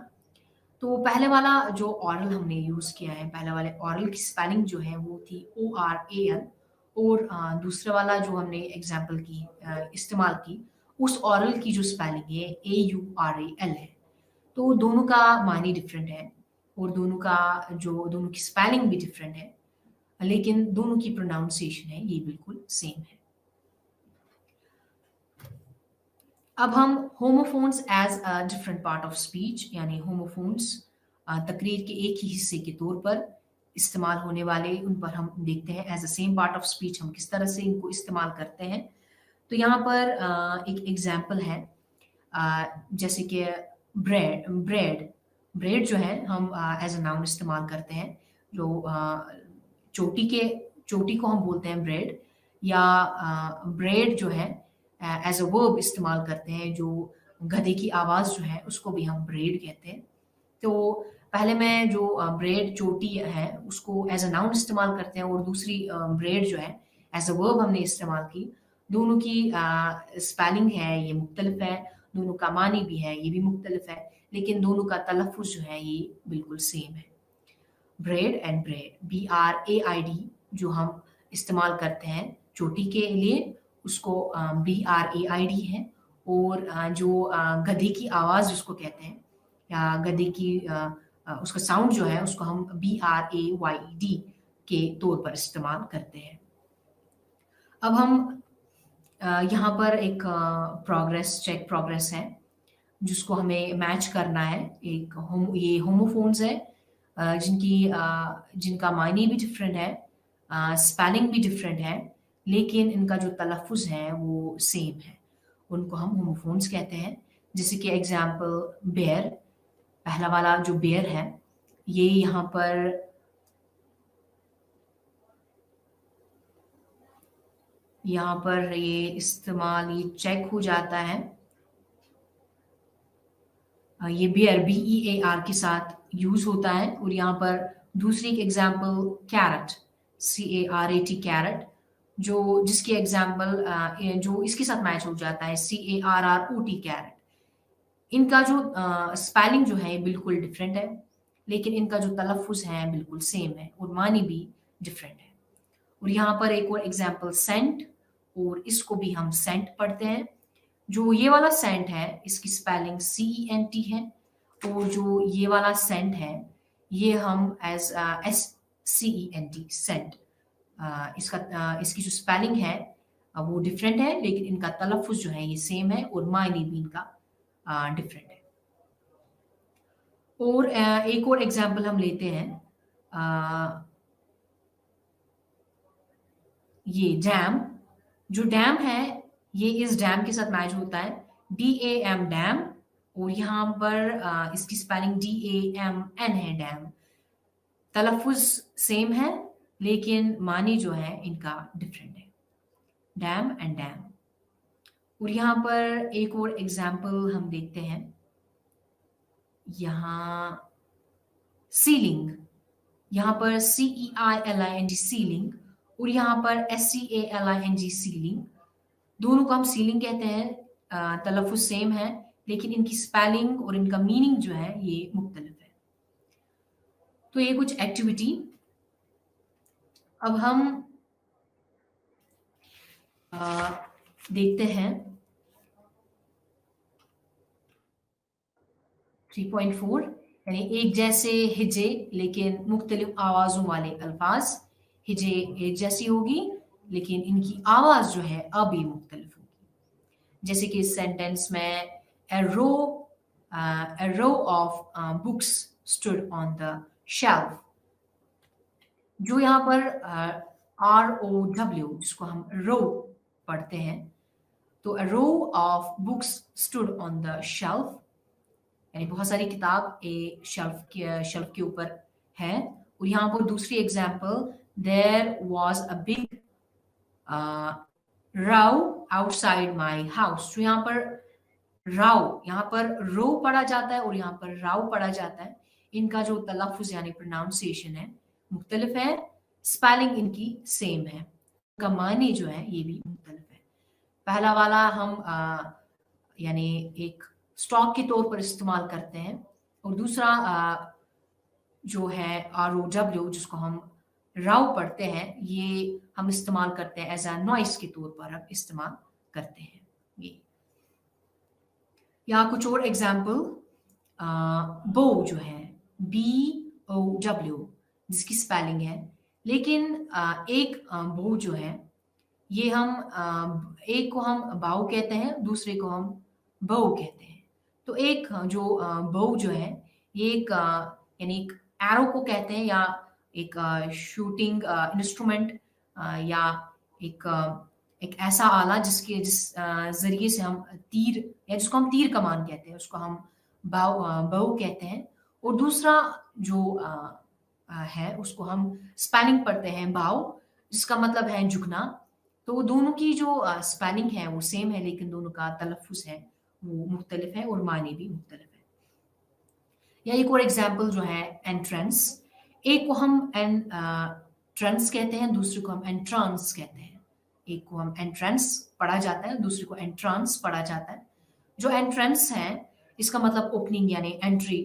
तो पहले वाला जो oral हमने यूज किया है, पहले वाले oral की स्पेलिंग जो है वो थी ORAL, और दूसरे वाला जो हमने एग्जाम्पल की इस्तेमाल की, उस oral की जो स्पेलिंग है AURAL है। तो दोनों का मानी डिफरेंट है और दोनों की स्पेलिंग भी डिफरेंट है, लेकिन दोनों की प्रोनाउंसिएशन है ये बिल्कुल सेम है। अब हम homophones as a different part of speech, यानी होमोफोन्स तकरीर के एक ही हिस्से के तौर पर इस्तेमाल होने वाले, उन पर हम देखते हैं as a same part of speech हम किस तरह से इनको इस्तेमाल करते हैं। तो यहाँ पर एक एग्जाम्पल है, जैसे कि ब्रेड ब्रेड ब्रेड जो है हम एज अ नाउन इस्तेमाल करते हैं। जो चोटी के चोटी को हम बोलते हैं ब्रेड, या ब्रेड जो है एज अ वर्ब इस्तेमाल करते हैं। जो गधे की आवाज़ जो है उसको भी हम ब्रेड कहते हैं। तो पहले मैं जो ब्रेड चोटी है उसको एज अ नाउन इस्तेमाल करते हैं, और दूसरी ब्रेड जो है एज अ वर्ब हमने इस्तेमाल की। दोनों की स्पेलिंग है ये मुख्तलिफ है, दोनों का मानी भी है ये भी मुख्तलिफ है, लेकिन दोनों का तलफ़ुज़ जो है ये बिल्कुल सेम है। ब्रेड एंड ब्रेड, BRAID जो हम इस्तेमाल करते हैं चोटी के लिए, उसको BRAID है। और जो गधे की आवाज़ जिसको कहते हैं, या गधे की उसका साउंड जो है उसको हम BRAYD के तौर पर इस्तेमाल करते हैं। अब हम यहाँ पर एक प्रोग्रेस है जिसको हमें मैच करना है। ये होमोफोन्स है, जिनका मायने भी डिफरेंट है, स्पेलिंग भी डिफरेंट है, लेकिन इनका जो तलफ़ुज़ है वो सेम है। उनको हम होमोफोन्स कहते हैं। जैसे कि एग्ज़ाम्पल बेयर, पहला वाला जो बेयर है, ये यहाँ पर ये इस्तेमाल ये चेक हो जाता है। ये बियर BEAR के साथ यूज़ होता है। और यहाँ पर दूसरी एक एग्जाम्पल कैरट, CARAT कैरट, जो जिसकी एग्जाम्पल जो इसके साथ मैच हो जाता है CARROT कैरट। इनका जो स्पेलिंग जो है ये बिल्कुल डिफरेंट है, लेकिन इनका जो तलफ़ुज़ है बिल्कुल सेम है और मानी भी डिफरेंट है। और यहाँ पर एक और एग्जाम्पल सेंट, और इसको भी हम सेंट पढ़ते हैं। जो ये वाला सेंट है इसकी स्पेलिंग CENT है, और जो ये वाला सेंट है ये हम एज SCENT सेंट, इसकी जो स्पेलिंग है वो डिफरेंट है, लेकिन इनका तलफ़ुज़ जो है ये सेम है और मायने भी इनका डिफरेंट है। और एक और एग्जाम्पल हम लेते हैं, अ, ये डैम, जो डैम है ये इस डैम के साथ मैच होता है, DAM डैम। और यहाँ पर इसकी स्पेलिंग DAMN है डैम। तलफ़ुज़ सेम है, लेकिन मानी जो है इनका डिफरेंट है, डैम एंड डैम। और यहाँ पर एक और एग्जाम्पल हम देखते हैं, यहाँ सीलिंग, यहाँ पर CEILING सीलिंग, और यहाँ पर SCALING सीलिंग। दोनों को हम सीलिंग कहते हैं, तलफ़ुज़ सेम है, लेकिन इनकी स्पेलिंग और इनका मीनिंग जो है ये मुख्तलिफ है। तो ये कुछ एक्टिविटी। अब हम देखते हैं 3.4, यानी एक जैसे हिजे लेकिन मुख्तलिफ आवाज़ों वाले अल्फाज। हिजे एक जैसी होगी, लेकिन इनकी आवाज़ जो है अब ये मुख्तलिफ होगी। जैसे कि इस सेंटेंस में a row of books stood on the shelf। जो यहाँ पर ROW जिसको हम रो पढ़ते हैं, तो a row of books stood on the shelf, यानी बहुत सारी किताब शेल्फ के ऊपर है। और यहाँ पर दूसरी example, there was a big row outside my house. तो यहाँ पर राव, यहाँ पर रो पढ़ा जाता है और यहाँ पर राव पढ़ा जाता है। इनका जो तलफ़ुज़ यानी प्रोनाउंसिएशन है मुख्तलिफ है, स्पेलिंग इनकी सेम है, इनका मानी जो है ये भी मुख्तलिफ है। पहला वाला हम यानी एक स्टॉक के तौर पर इस्तेमाल करते हैं, और दूसरा जो है ROW जिसको हम राव पढ़ते हैं, ये हम इस्तेमाल करते हैं एज अ नॉइस के तौर पर हम इस्तेमाल करते हैं। ये यहाँ कुछ और एग्जाम्पल, बो जो है BOW जिसकी स्पेलिंग है, लेकिन एक बो जो है ये हम एक को हम बाओ कहते हैं, दूसरे को हम बो कहते हैं। तो एक जो बो जो है, ये एक यानी एक एरो को कहते हैं, या एक शूटिंग इंस्ट्रूमेंट, या एक एक ऐसा आला जिस ज़रिए से हम तीर, या जिसको हम तीर कमान कहते हैं, उसको हम बो कहते हैं। और दूसरा जो है, उसको हम स्पेलिंग पढ़ते हैं बाव, जिसका मतलब है झुकना। तो दोनों की जो स्पेलिंग है वो सेम है, लेकिन दोनों का तलफ़्फ़ुज़ है वो मुख्तलिफ है और मानी भी मुख्तलिफ है। या एक और एग्जाम्पल जो है एंट्रेंस, एक को हम ट्रेंस कहते हैं, दूसरे को हम एंट्रांस कहते हैं। एक को हम एंट्रेंस पढ़ा जाता है, दूसरे को एंट्रांस पढ़ा जाता है। जो एंट्रेंस है, इसका मतलब ओपनिंग यानी एंट्री,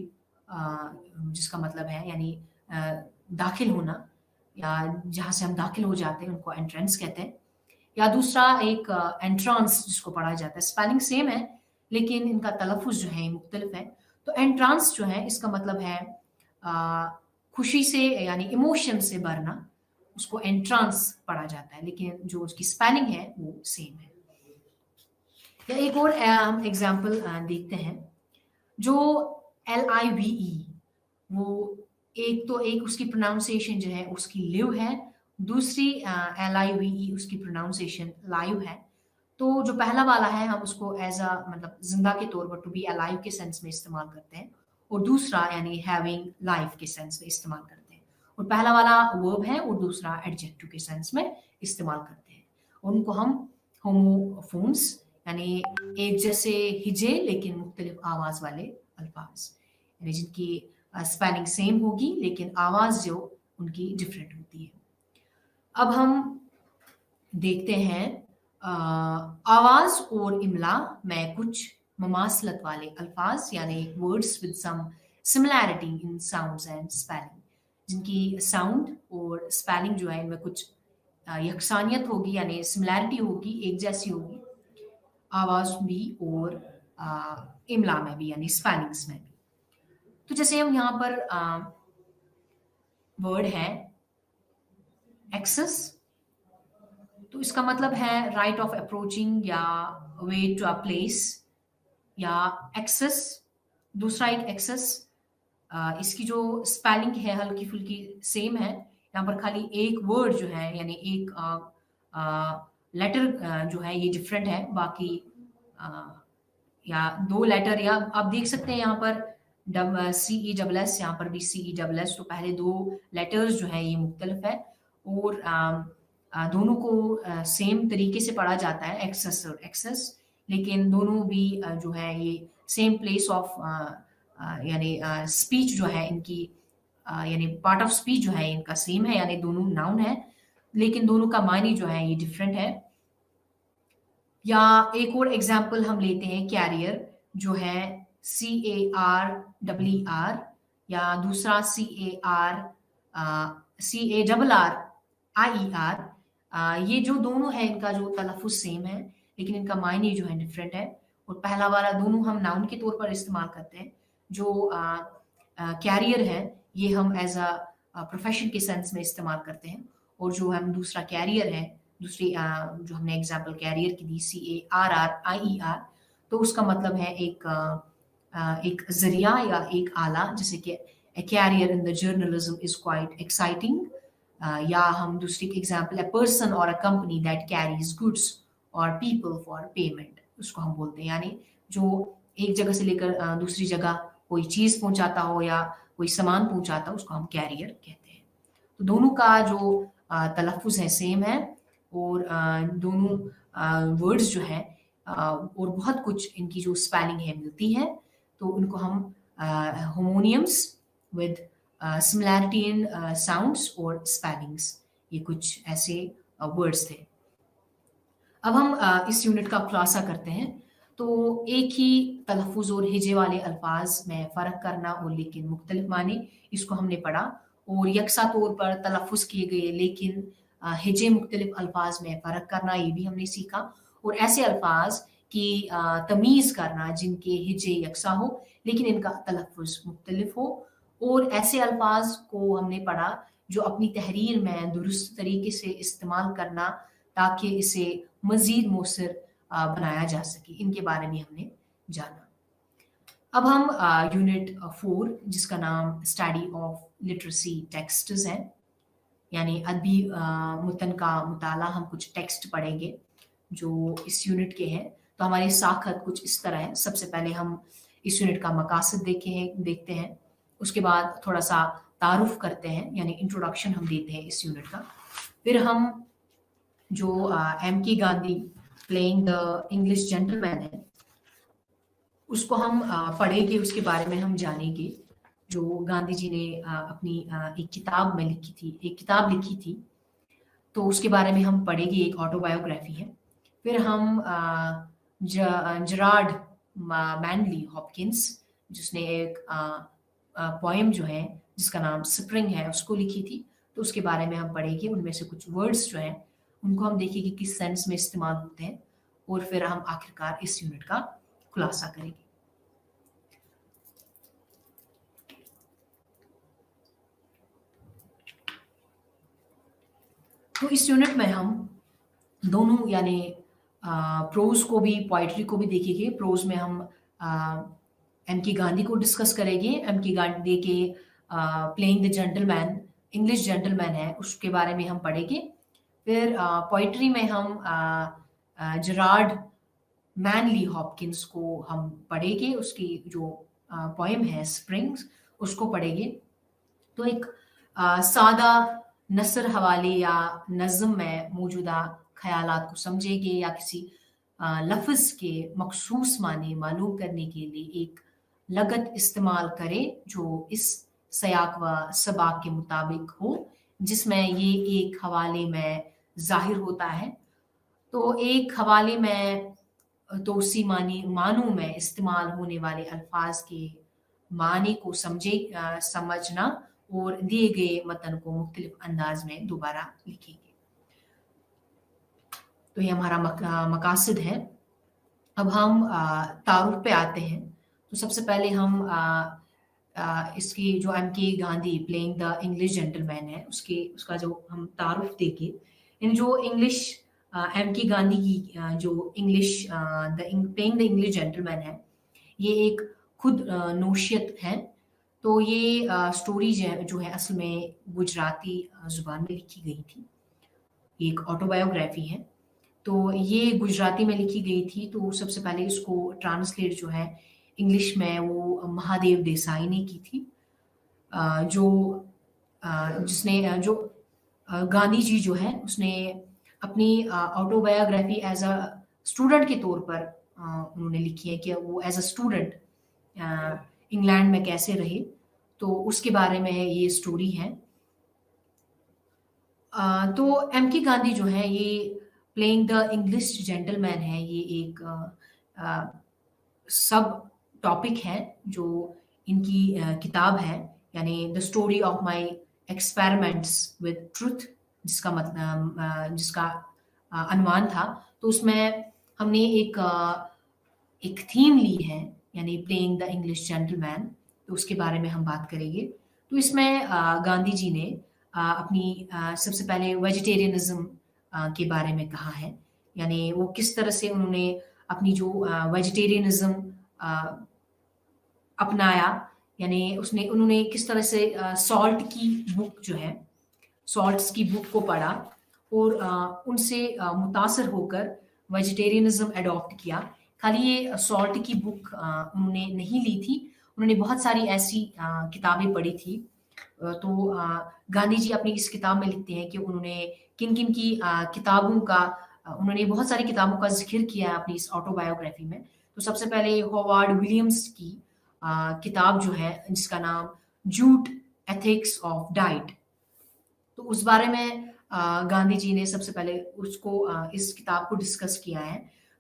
जिसका मतलब है यानी दाखिल होना, या जहाँ से हम दाखिल हो जाते हैं उनको एंट्रेंस कहते हैं। या दूसरा एक एंट्रांस जिसको पढ़ा जाता है, स्पेलिंग सेम है लेकिन इनका तलफ़्फ़ुज़ जो है मुख्तलिफ है। तो एंट्रांस जो है, इसका मतलब है अ, खुशी से यानी इमोशन से भरना, उसको एंट्रांस पढ़ा जाता है, लेकिन जो उसकी स्पेलिंग है वो सेम है। या एक और हम एग्जांपल देखते हैं, जो LIVE, वो एक उसकी प्रोनाउंसिएशन जो है उसकी लिव है, दूसरी LIVE उसकी प्रोनाउंसिएशन लाइव है। तो जो पहला वाला है, हम उसको एज़ अ मतलब ज़िंदा के तौर पर, टू बी अलाइव के सेंस में इस्तेमाल करते हैं, और दूसरा यानी हैविंग लाइफ के सेंस में इस्तेमाल करते हैं। और पहला वाला वर्ब है और दूसरा एडजेक्टिव के सेंस में इस्तेमाल करते हैं। उनको हम होमोफोन्स यानी एक जैसे हिजे लेकिन मुख्तलिफ आवाज़ वाले अल्फाज, यानी जिनकी स्पेलिंग सेम होगी लेकिन आवाज़ जो उनकी डिफरेंट होती है। अब हम देखते हैं आवाज़ और इमला में कुछ ममासलत वाले अल्फाज, यानी words with some similarity in sounds and spelling, जिनकी साउंड और स्पेलिंग जो है इनमें कुछ यकसानियत होगी, यानी सिमिलैरिटी होगी, एक जैसी होगी, आवाज़ भी और इमला में भी, यानी स्पेलिंग्स में भी। तो जैसे हम यहाँ पर वर्ड है एक्सेस, तो इसका मतलब है राइट ऑफ अप्रोचिंग या वे टू अ प्लेस, या एक्सेस। दूसरा एक एक्सेस, इसकी जो स्पेलिंग है हल्की फुल्की सेम है, यहाँ पर खाली एक वर्ड जो है यानी एक लेटर जो है ये डिफरेंट है, बाकी या दो लेटर, या आप देख सकते हैं यहाँ पर CESS, यहाँ पर भी CESS, तो पहले दो लेटर्स जो है ये मुख्तलिफ है, और दोनों को सेम तरीके से पढ़ा जाता है, एक्सेस और एक्सेस, लेकिन दोनों भी जो है ये सेम प्लेस ऑफ यानी स्पीच जो है इनकी, यानी पार्ट ऑफ स्पीच जो है इनका सेम है, यानी दोनों नाउन है, लेकिन दोनों का मानी जो है ये डिफरेंट है। या एक और एग्जाम्पल हम लेते हैं कैरियर, जो है CARER, या दूसरा CARIER। ये जो दोनों है इनका जो तलफ़्फ़ुज़ सेम है लेकिन इनका मायने जो है डिफरेंट है। और पहला वाला दोनों हम नाउन के तौर पर इस्तेमाल करते हैं, जो कैरियर है ये हम एज अ प्रोफेशन के सेंस में इस्तेमाल करते हैं, और जो हम दूसरा कैरियर है, दूसरी जो हमने एग्जाम्पल कैरियर की दी CARRIER, तो उसका मतलब है एक ज़रिया या एक आला, जैसे कि a career in the journalism is quite exciting. या हम दूसरी एग्जाम्पल, ए पर्सन और a company that carries goods और पीपल फॉर पेमेंट, उसको हम बोलते हैं, यानी जो एक जगह से लेकर दूसरी जगह कोई चीज़ पहुंचाता हो या कोई सामान पहुंचाता हो, उसको हम कैरियर कहते हैं। तो दोनों का जो तलफ़्फ़ुज़ है सेम है, और दोनों वर्ड्स जो है और बहुत कुछ इनकी जो स्पेलिंग है मिलती है, तो उनको हम homonyms with similarity in sounds और स्पेलिंग्स, ये कुछ ऐसे वर्ड्स थे। अब हम इस यूनिट का खुलासा करते हैं। तो एक ही तलफ़्फ़ुज़ और हिजे वाले अल्फाज में फ़र्क करना और लेकिन मुख्तलिफ माने, इसको हमने पढ़ा, और यकसा तौर पर तलफ़्फ़ुज़ किए गए लेकिन हिजे मुख्तलिफ अल्फाज में फ़र्क करना, ये भी हमने सीखा। और ऐसे अल्फाज की तमीज़ करना जिनके हिजे यकसा हो लेकिन इनका तलफ़्फ़ुज़ मुख्तलिफ हो, और ऐसे अल्फाज को हमने पढ़ा जो अपनी तहरीर में दुरुस्त तरीके से इस्तेमाल करना, ताकि इसे मज़ीद मौसर बनाया जा सके, इनके बारे में हमने जाना। अब हम यूनिट 4 जिसका नाम स्टडी ऑफ लिटरेसी टेक्स्ट्स है, यानी अदबी मुतन का मुताला, हम कुछ टेक्स्ट पढ़ेंगे जो इस यूनिट के हैं। तो हमारी साखत कुछ इस तरह है। सबसे पहले हम इस यूनिट का मकासद देखते हैं। उसके बाद थोड़ा सा तारुफ करते हैं, यानी इंट्रोडक्शन हम देते हैं इस यूनिट का। फिर हम जो एम के Gandhi playing the English gentleman है उसको हम पढ़ेंगे, उसके बारे में हम जानेंगे, जो गांधी जी ने अपनी एक किताब लिखी थी, तो उसके बारे में हम पढ़ेंगे। एक ऑटोबायोग्राफी है। फिर हम जरार्ड मैनली हॉपकिंस, जिसने एक पोएम जो है जिसका नाम स्प्रिंग है उसको लिखी थी, तो उसके बारे में हम पढ़ेंगे। उनमें से कुछ वर्ड्स जो हैं उनको हम देखेंगे किस सेंस में इस्तेमाल होते हैं, और फिर हम आखिरकार इस यूनिट का खुलासा करेंगे। तो इस यूनिट में हम दोनों, यानी प्रोज को भी पोइट्री को भी देखेंगे। प्रोज में हम एम के गांधी को डिस्कस करेंगे। एम के गांधी के playing the gentleman, English gentleman है, उसके बारे में हम पढ़ेंगे। फिर पोइट्री में हम जरार्ड मैनली हॉपकिंस को हम पढ़ेंगे। उसकी जो पोएम है स्प्रिंग्स, उसको पढ़ेंगे। तो एक सादा नसर हवाले या नज़म में मौजूदा ख़यालात को समझेंगे, या किसी लफ्ज़ के मखसूस माने मालूम करने के लिए एक लगत इस्तेमाल करें जो इस सयाक व सबाक के मुताबिक हो, जिसमें ये एक हवाले में ज़ाहिर होता है। तो एक हवाले में तो उसी मानों में इस्तेमाल होने वाले अल्फाज के मानी को समझना और दिए गए मतन को मुख्तलिफ अंदाज में दोबारा लिखेंगे। तो ये हमारा मकासद है। अब हम तारुफ पे आते हैं। तो सबसे पहले हम इसकी जो एम के Gandhi playing the English gentleman है उसका जो हम तारुफ देंगे। इन जो इंग्लिश एम के गांधी की जो English playing the English gentleman है, ये एक खुद नोशियत है। तो ये स्टोरी जो है असल में गुजराती ज़ुबान में लिखी गई थी, एक ऑटोबायोग्राफी है। तो ये गुजराती में लिखी गई थी। तो सबसे पहले इसको ट्रांसलेट जो है इंग्लिश में वो महादेव देसाई ने की थी, जो गांधी जी जो है उसने अपनी ऑटोबायोग्राफी एज अ स्टूडेंट के तौर पर उन्होंने लिखी है कि वो एज अ स्टूडेंट इंग्लैंड में कैसे रहे, तो उसके बारे में ये स्टोरी है। तो एम के गांधी जो है ये प्लेइंग द इंग्लिश जेंटलमैन है, ये एक सब टॉपिक है जो इनकी किताब है, यानी the story of my experiments with truth, जिसका अनुमान था। तो उसमें हमने एक थीम ली है, यानी प्लेइंग द इंग्लिश जेंटलमैन, तो उसके बारे में हम बात करेंगे। तो इसमें गांधी जी ने अपनी सबसे पहले वेजिटेरियनिज्म के बारे में कहा है, यानी वो किस तरह से उन्होंने अपनी जो वेजिटेरियनिज्म अपनाया, यानी उन्होंने किस तरह से सॉल्ट की बुक जो है, सॉल्ट्स की बुक को पढ़ा और उनसे मुतासर होकर वेजिटेरियनिज्म अडॉप्ट किया। खाली ये सॉल्ट की बुक उन्होंने नहीं ली थी, उन्होंने बहुत सारी ऐसी किताबें पढ़ी थी। तो गांधी जी अपनी इस किताब में लिखते हैं कि उन्होंने किन किन की किताबों का उन्होंने बहुत सारी किताबों का जिक्र किया है अपनी इस ऑटोबायोग्राफी में। तो सबसे पहले हॉवार्ड विलियम्स की किताब जो है जिसका नाम जूट एथिक्स ऑफ डाइट, तो उस बारे में गांधी जी ने सबसे पहले इस किताब को डिस्कस किया है।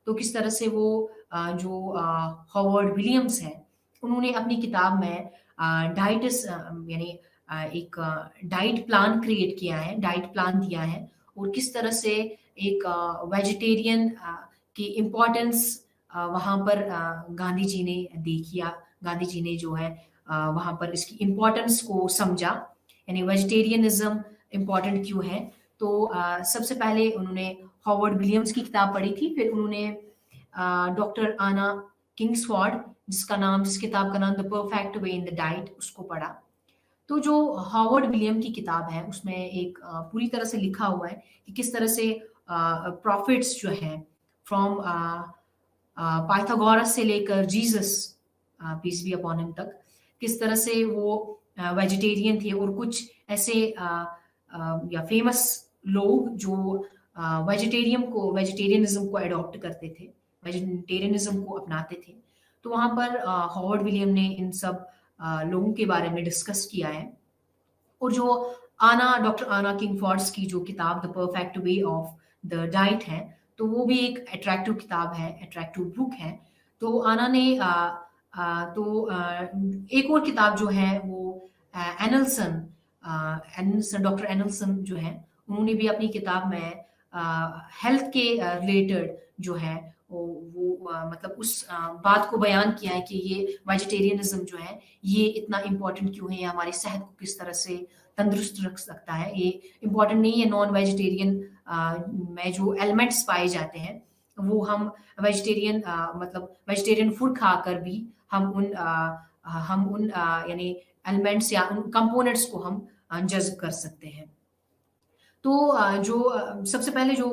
तो किस तरह से वो जो हॉवार्ड विलियम्स है उन्होंने अपनी किताब में डाइटिस यानी एक डाइट प्लान क्रिएट किया है, डाइट प्लान दिया है, और किस तरह से एक वेजिटेरियन की इम्पोर्टेंस वहाँ पर गांधी जी ने जो है वहाँ पर इसकी इम्पोर्टेंस को समझा, यानी वेजिटेरियनिज्म इम्पोर्टेंट क्यों है। तो सबसे पहले उन्होंने हॉवर्ड विलियम्स की किताब पढ़ी थी, फिर उन्होंने डॉक्टर आना किंग्सफोर्ड, जिस किताब का नाम the perfect way in the diet, उसको पढ़ा। तो जो हॉवर्ड विलियम की किताब है उसमें एक पूरी तरह से लिखा हुआ है कि किस तरह से प्रॉफिट्स जो है फ्रॉम पाइथागोरस से लेकर Jesus peace be upon him तक, किस तरह से वो वेजिटेरियन थे, और कुछ ऐसे या फेमस लोग जो वेजिटेरियनिज्म को अडॉप्ट करते थे, वेजिटेरियनिज्म को अपनाते थे। तो वहाँ पर हॉवर्ड विलियम ने इन सब लोगों के बारे में डिस्कस किया है। और जो डॉक्टर आना किंगफोर्ड्स की जो किताब the perfect way of the diet है, तो वो भी एक अट्रैक्टिव किताब है, अट्रैक्टिव बुक है। तो आना ने एक और किताब जो है वो एनल्सन डॉक्टर एनल्सन जो है, उन्होंने भी अपनी किताब में हेल्थ के रिलेटेड जो है मतलब उस बात को बयान किया है कि ये वेजिटेरियनिज्म जो है ये इतना इम्पोर्टेंट क्यों है, ये हमारी सेहत को किस तरह से तंदुरुस्त रख सकता है। ये इम्पोर्टेंट नहीं है नॉन वेजिटेरियन में जो एलिमेंट्स पाए जाते हैं वो हम वेजिटेरियन फूड खाकर भी हम उन यानी एलिमेंट्स या उन कंपोनेंट्स को हम जज्ब कर सकते हैं। तो सबसे पहले जो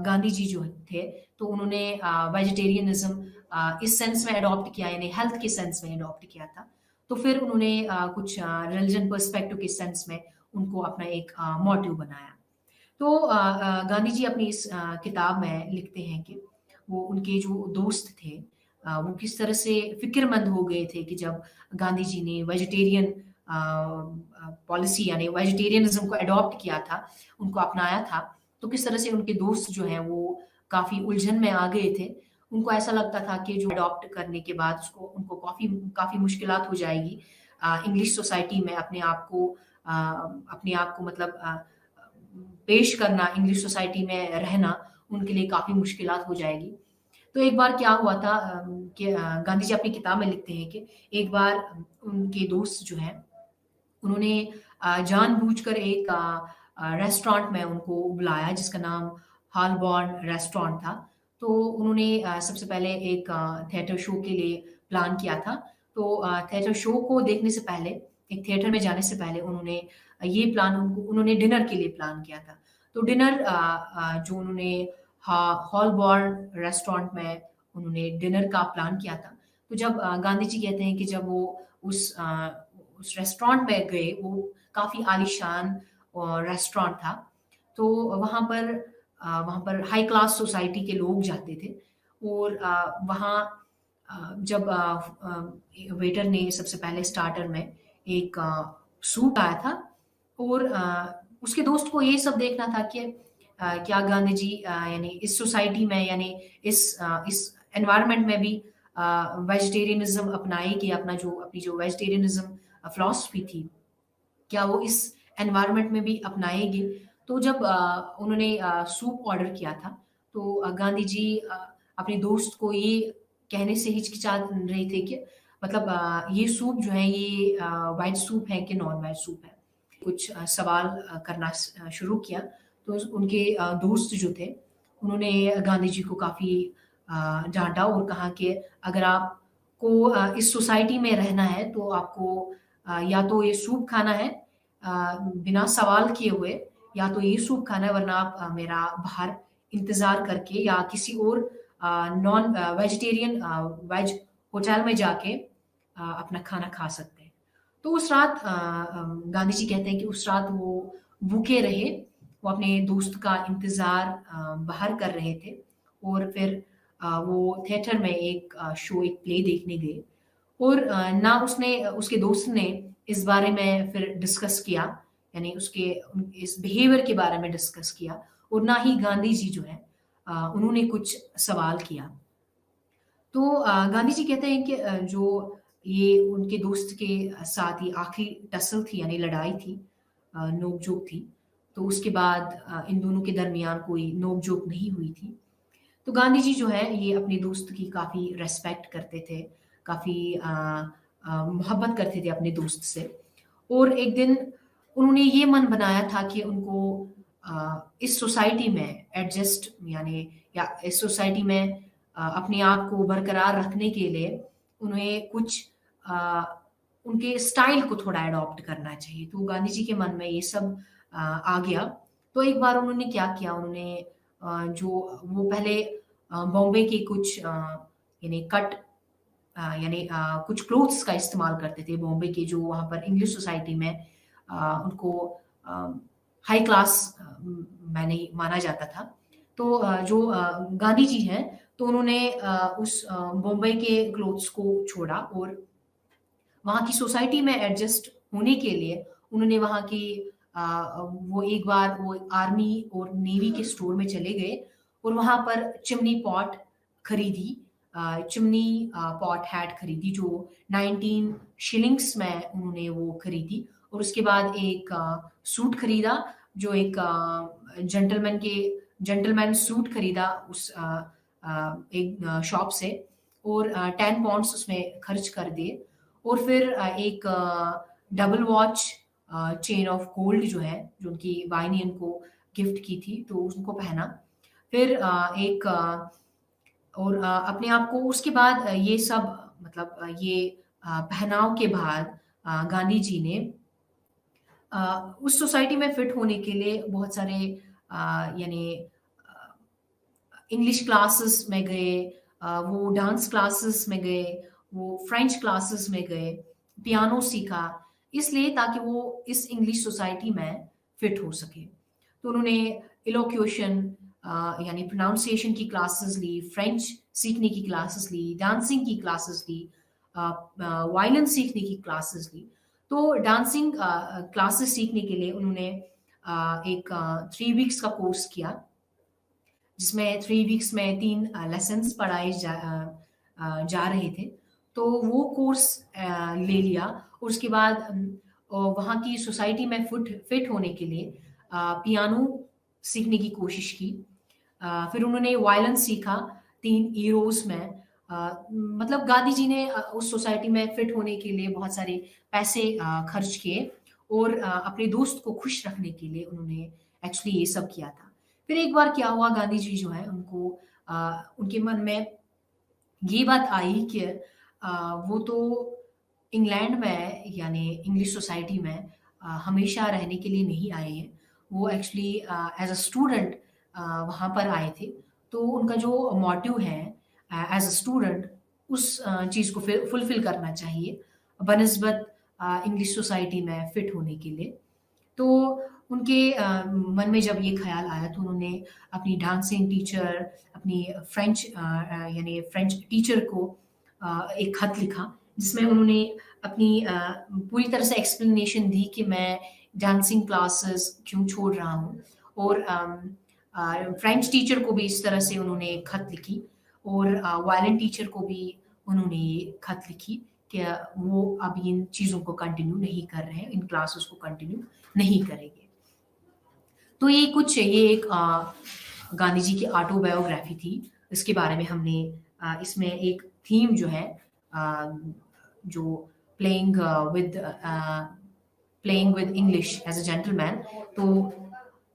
गांधी जी जो थे, तो उन्होंने वेजिटेरियनिज्म इस सेंस में अडॉप्ट किया, यानी हेल्थ के सेंस में अडॉप्ट किया था। तो फिर उन्होंने कुछ रिलीजन पर्सपेक्टिव के सेंस में उनको अपना एक मोटिव बनाया। तो गांधी जी अपनी इस किताब में लिखते हैं कि वो उनके जो दोस्त थे वो किस तरह से फिक्रमंद हो गए थे कि जब गांधी जी ने वेजिटेरियन पॉलिसी यानी वेजिटेरियनिज्म को अडॉप्ट किया था, उनको अपनाया था, तो किस तरह से उनके दोस्त जो हैं वो काफ़ी उलझन में आ गए थे। उनको ऐसा लगता था कि जो अडॉप्ट करने के बाद उनको काफ़ी मुश्किलात हो जाएगी। इंग्लिश सोसाइटी में अपने आप को मतलब पेश करना, इंग्लिश सोसाइटी में रहना उनके लिए काफ़ी मुश्किलात हो जाएगी। तो एक बार क्या हुआ था कि गांधी जी अपनी किताब में लिखते हैं कि एक बार उनके दोस्त जो हैं उन्होंने जानबूझकर एक रेस्टोरेंट में उनको बुलाया जिसका नाम हॉलबॉर्न रेस्टोरेंट था। तो उन्होंने सबसे पहले एक थिएटर शो के लिए प्लान किया था। तो थिएटर शो को देखने से पहले, एक थिएटर में जाने से पहले उन्होंने डिनर के लिए प्लान किया था। तो डिनर जो उन्होंने हॉलबॉर्न रेस्टोरेंट में उन्होंने डिनर का प्लान किया था। तो जब गांधी जी कहते हैं कि जब वो उस रेस्टोरेंट में गए, वो काफ़ी आलीशान रेस्टोरेंट था। तो वहाँ पर हाई क्लास सोसाइटी के लोग जाते थे। और वहाँ जब वेटर ने सबसे पहले स्टार्टर में एक सूप आया था, और उसके दोस्त को ये सब देखना था कि क्या गांधी जी यानी इस सोसाइटी में, यानी इस एनवायरनमेंट में भी वेजिटेरियनिज्म अपनाएगी, अपनी जो वेजिटेरियनिज्म फिलॉसफी थी, क्या वो इस एनवायरनमेंट में भी अपनाएगी। तो जब उन्होंने सूप ऑर्डर किया था, तो गांधी जी अपने दोस्त को ये कहने से हिचकिचा रहे थे कि मतलब ये सूप जो है ये वाइट सूप है कि नॉन वाइट सूप है। कुछ सवाल करना शुरू किया। तो उनके दोस्त जो थे उन्होंने गांधी जी को काफ़ी डांटा और कहा कि अगर आपको इस सोसाइटी में रहना है तो आपको या तो ये सूप खाना है बिना सवाल किए हुए, या तो ये सूप खाना है, वरना आप मेरा बाहर इंतज़ार करके या किसी और नॉन वेजिटेरियन वेज होटल में जाके अपना खाना खा सकते हैं। तो उस रात गांधी जी कहते हैं कि उस रात वो भूखे रहे, वो अपने दोस्त का इंतज़ार बाहर कर रहे थे। और फिर वो थिएटर में एक प्ले देखने गए। और ना उसके दोस्त ने इस बारे में फिर डिस्कस किया, यानी इस बिहेवियर के बारे में डिस्कस किया, और ना ही गांधी जी जो है उन्होंने कुछ सवाल किया। तो गांधी जी कहते हैं कि जो ये उनके दोस्त के साथ ही आखिरी टसल थी, यानी लड़ाई थी, नोक-झोंक थी। तो उसके बाद इन दोनों के दरमियान कोई नोक-झोंक नहीं हुई थी। तो गांधी जी जो है ये अपने दोस्त की काफ़ी रिस्पेक्ट करते थे, काफ़ी मोहब्बत करते थे अपने दोस्त से। और एक दिन उन्होंने ये मन बनाया था कि उनको इस सोसाइटी में एडजस्ट, यानी या इस सोसाइटी में अपने आप को बरकरार रखने के लिए उन्हें कुछ अ, उनके स्टाइल को थोड़ा एडॉप्ट करना चाहिए। तो गांधी जी के मन में ये सब आ गया। तो एक बार उन्होंने क्या किया, उन्होंने जो वो पहले बॉम्बे के कुछ यानी कुछ क्लोथ्स का इस्तेमाल करते थे बॉम्बे के, जो वहाँ पर इंग्लिश सोसाइटी में उनको अ, हाई क्लास मैंने माना जाता था। तो जो गांधी जी हैं, तो उन्होंने उस बॉम्बे के क्लोथ्स को छोड़ा और वहाँ की सोसाइटी में एडजस्ट होने के लिए उन्होंने वहाँ की वो एक बार वो आर्मी और नेवी के स्टोर में चले गए और वहाँ पर चिमनी पॉट खरीदी, चिमनी पॉट हैट खरीदी जो 19 शिलिंग्स में उन्होंने वो खरीदी। और उसके बाद एक सूट खरीदा, जो एक जेंटलमैन सूट खरीदा उस एक शॉप से, और 10 पाउंड्स उसमें खर्च कर दिए। और फिर एक double watch chain of gold जो है, जो उनकी वाई ने उनको गिफ्ट की थी, तो उनको पहना। फिर अपने आप को उसके बाद ये सब मतलब ये पहनाव के बाद गांधी जी ने उस सोसाइटी में फिट होने के लिए बहुत सारे यानी इंग्लिश क्लासेस में गए, वो डांस क्लासेस में गए, वो फ्रेंच क्लासेस में गए, पियानो सीखा, इसलिए ताकि वो इस इंग्लिश सोसाइटी में फिट हो सके। तो उन्होंने इलोक्यूशन यानी प्रोनाउंसिएशन की क्लासेस ली, फ्रेंच सीखने की क्लासेस ली, डांसिंग की क्लासेस ली, वायलिन सीखने की क्लासेस ली। तो डांसिंग क्लासेस सीखने के लिए उन्होंने एक 3 वीक्स का कोर्स किया, जिसमें 3 वीक्स में 3 लेसन्स पढ़ाए जा रहे थे। तो वो कोर्स ले लिया और उसके बाद वहाँ की सोसाइटी में फिट होने के लिए पियानो सीखने की कोशिश की। फिर उन्होंने वायलिन सीखा 3 ईरोज़ में। मतलब गांधी जी ने उस सोसाइटी में फिट होने के लिए बहुत सारे पैसे खर्च किए और अपने दोस्त को खुश रखने के लिए उन्होंने एक्चुअली ये सब किया था। फिर एक बार क्या हुआ, गांधी जी जो है उनको उनके मन में ये बात आई कि वो तो इंग्लैंड में यानी इंग्लिश सोसाइटी में हमेशा रहने के लिए नहीं आए हैं। वो एक्चुअली एज़ अ स्टूडेंट वहाँ पर आए थे। तो उनका जो मोटिव है एज़ अ स्टूडेंट, उस चीज़ को फुलफ़िल करना चाहिए बनिस्बत इंग्लिश सोसाइटी में फिट होने के लिए। तो उनके मन में जब ये ख़्याल आया, तो उन्होंने अपनी डांसिंग टीचर, अपनी यानी फ्रेंच टीचर को एक ख़त लिखा, जिसमें उन्होंने अपनी पूरी तरह से एक्सप्लेनेशन दी कि मैं डांसिंग क्लासेस क्यों छोड़ रहा हूँ। और फ्रेंच टीचर को भी इस तरह से उन्होंने खत लिखी और वायलिन टीचर को भी उन्होंने ये खत लिखी कि वो अब इन चीज़ों को कंटिन्यू नहीं कर रहे हैं, इन क्लासेस को कंटिन्यू नहीं करेंगे। तो ये एक गांधी जी की ऑटोबायोग्राफी थी। इसके बारे में हमने इसमें एक थीम जो है जो playing with English as a gentleman, तो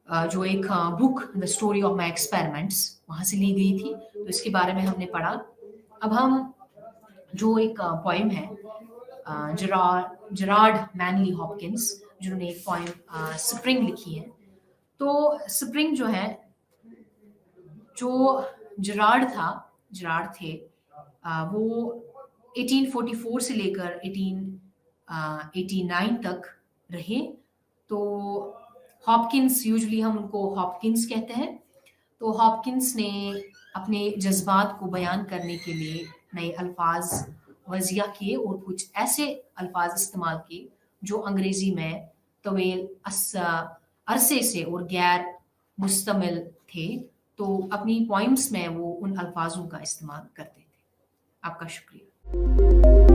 जो एक book the story of my experiments वहाँ से ली गई थी, तो इसके बारे में हमने पढ़ा। अब हम जो एक पोएम है जेरार्ड मैनली हॉपकिंस, जिन्होंने एक पोएम स्प्रिंग लिखी है। तो स्प्रिंग जो है, जो जेरार्ड थे, वो 1844 से लेकर 1889 तक रहे। तो हॉपकिंस, यूजुअली हम उनको हॉपकिंस कहते हैं। तो हॉपकिंस ने अपने जज्बात को बयान करने के लिए नए अल्फाज वज़िया किए और कुछ ऐसे अल्फाज इस्तेमाल किए जो अंग्रेजी में तवील अरसे से और गैर मुस्तमिल थे। तो अपनी पोइम्स में वो उन अल्फाजों का इस्तेमाल करते थे। आपका शुक्रिया।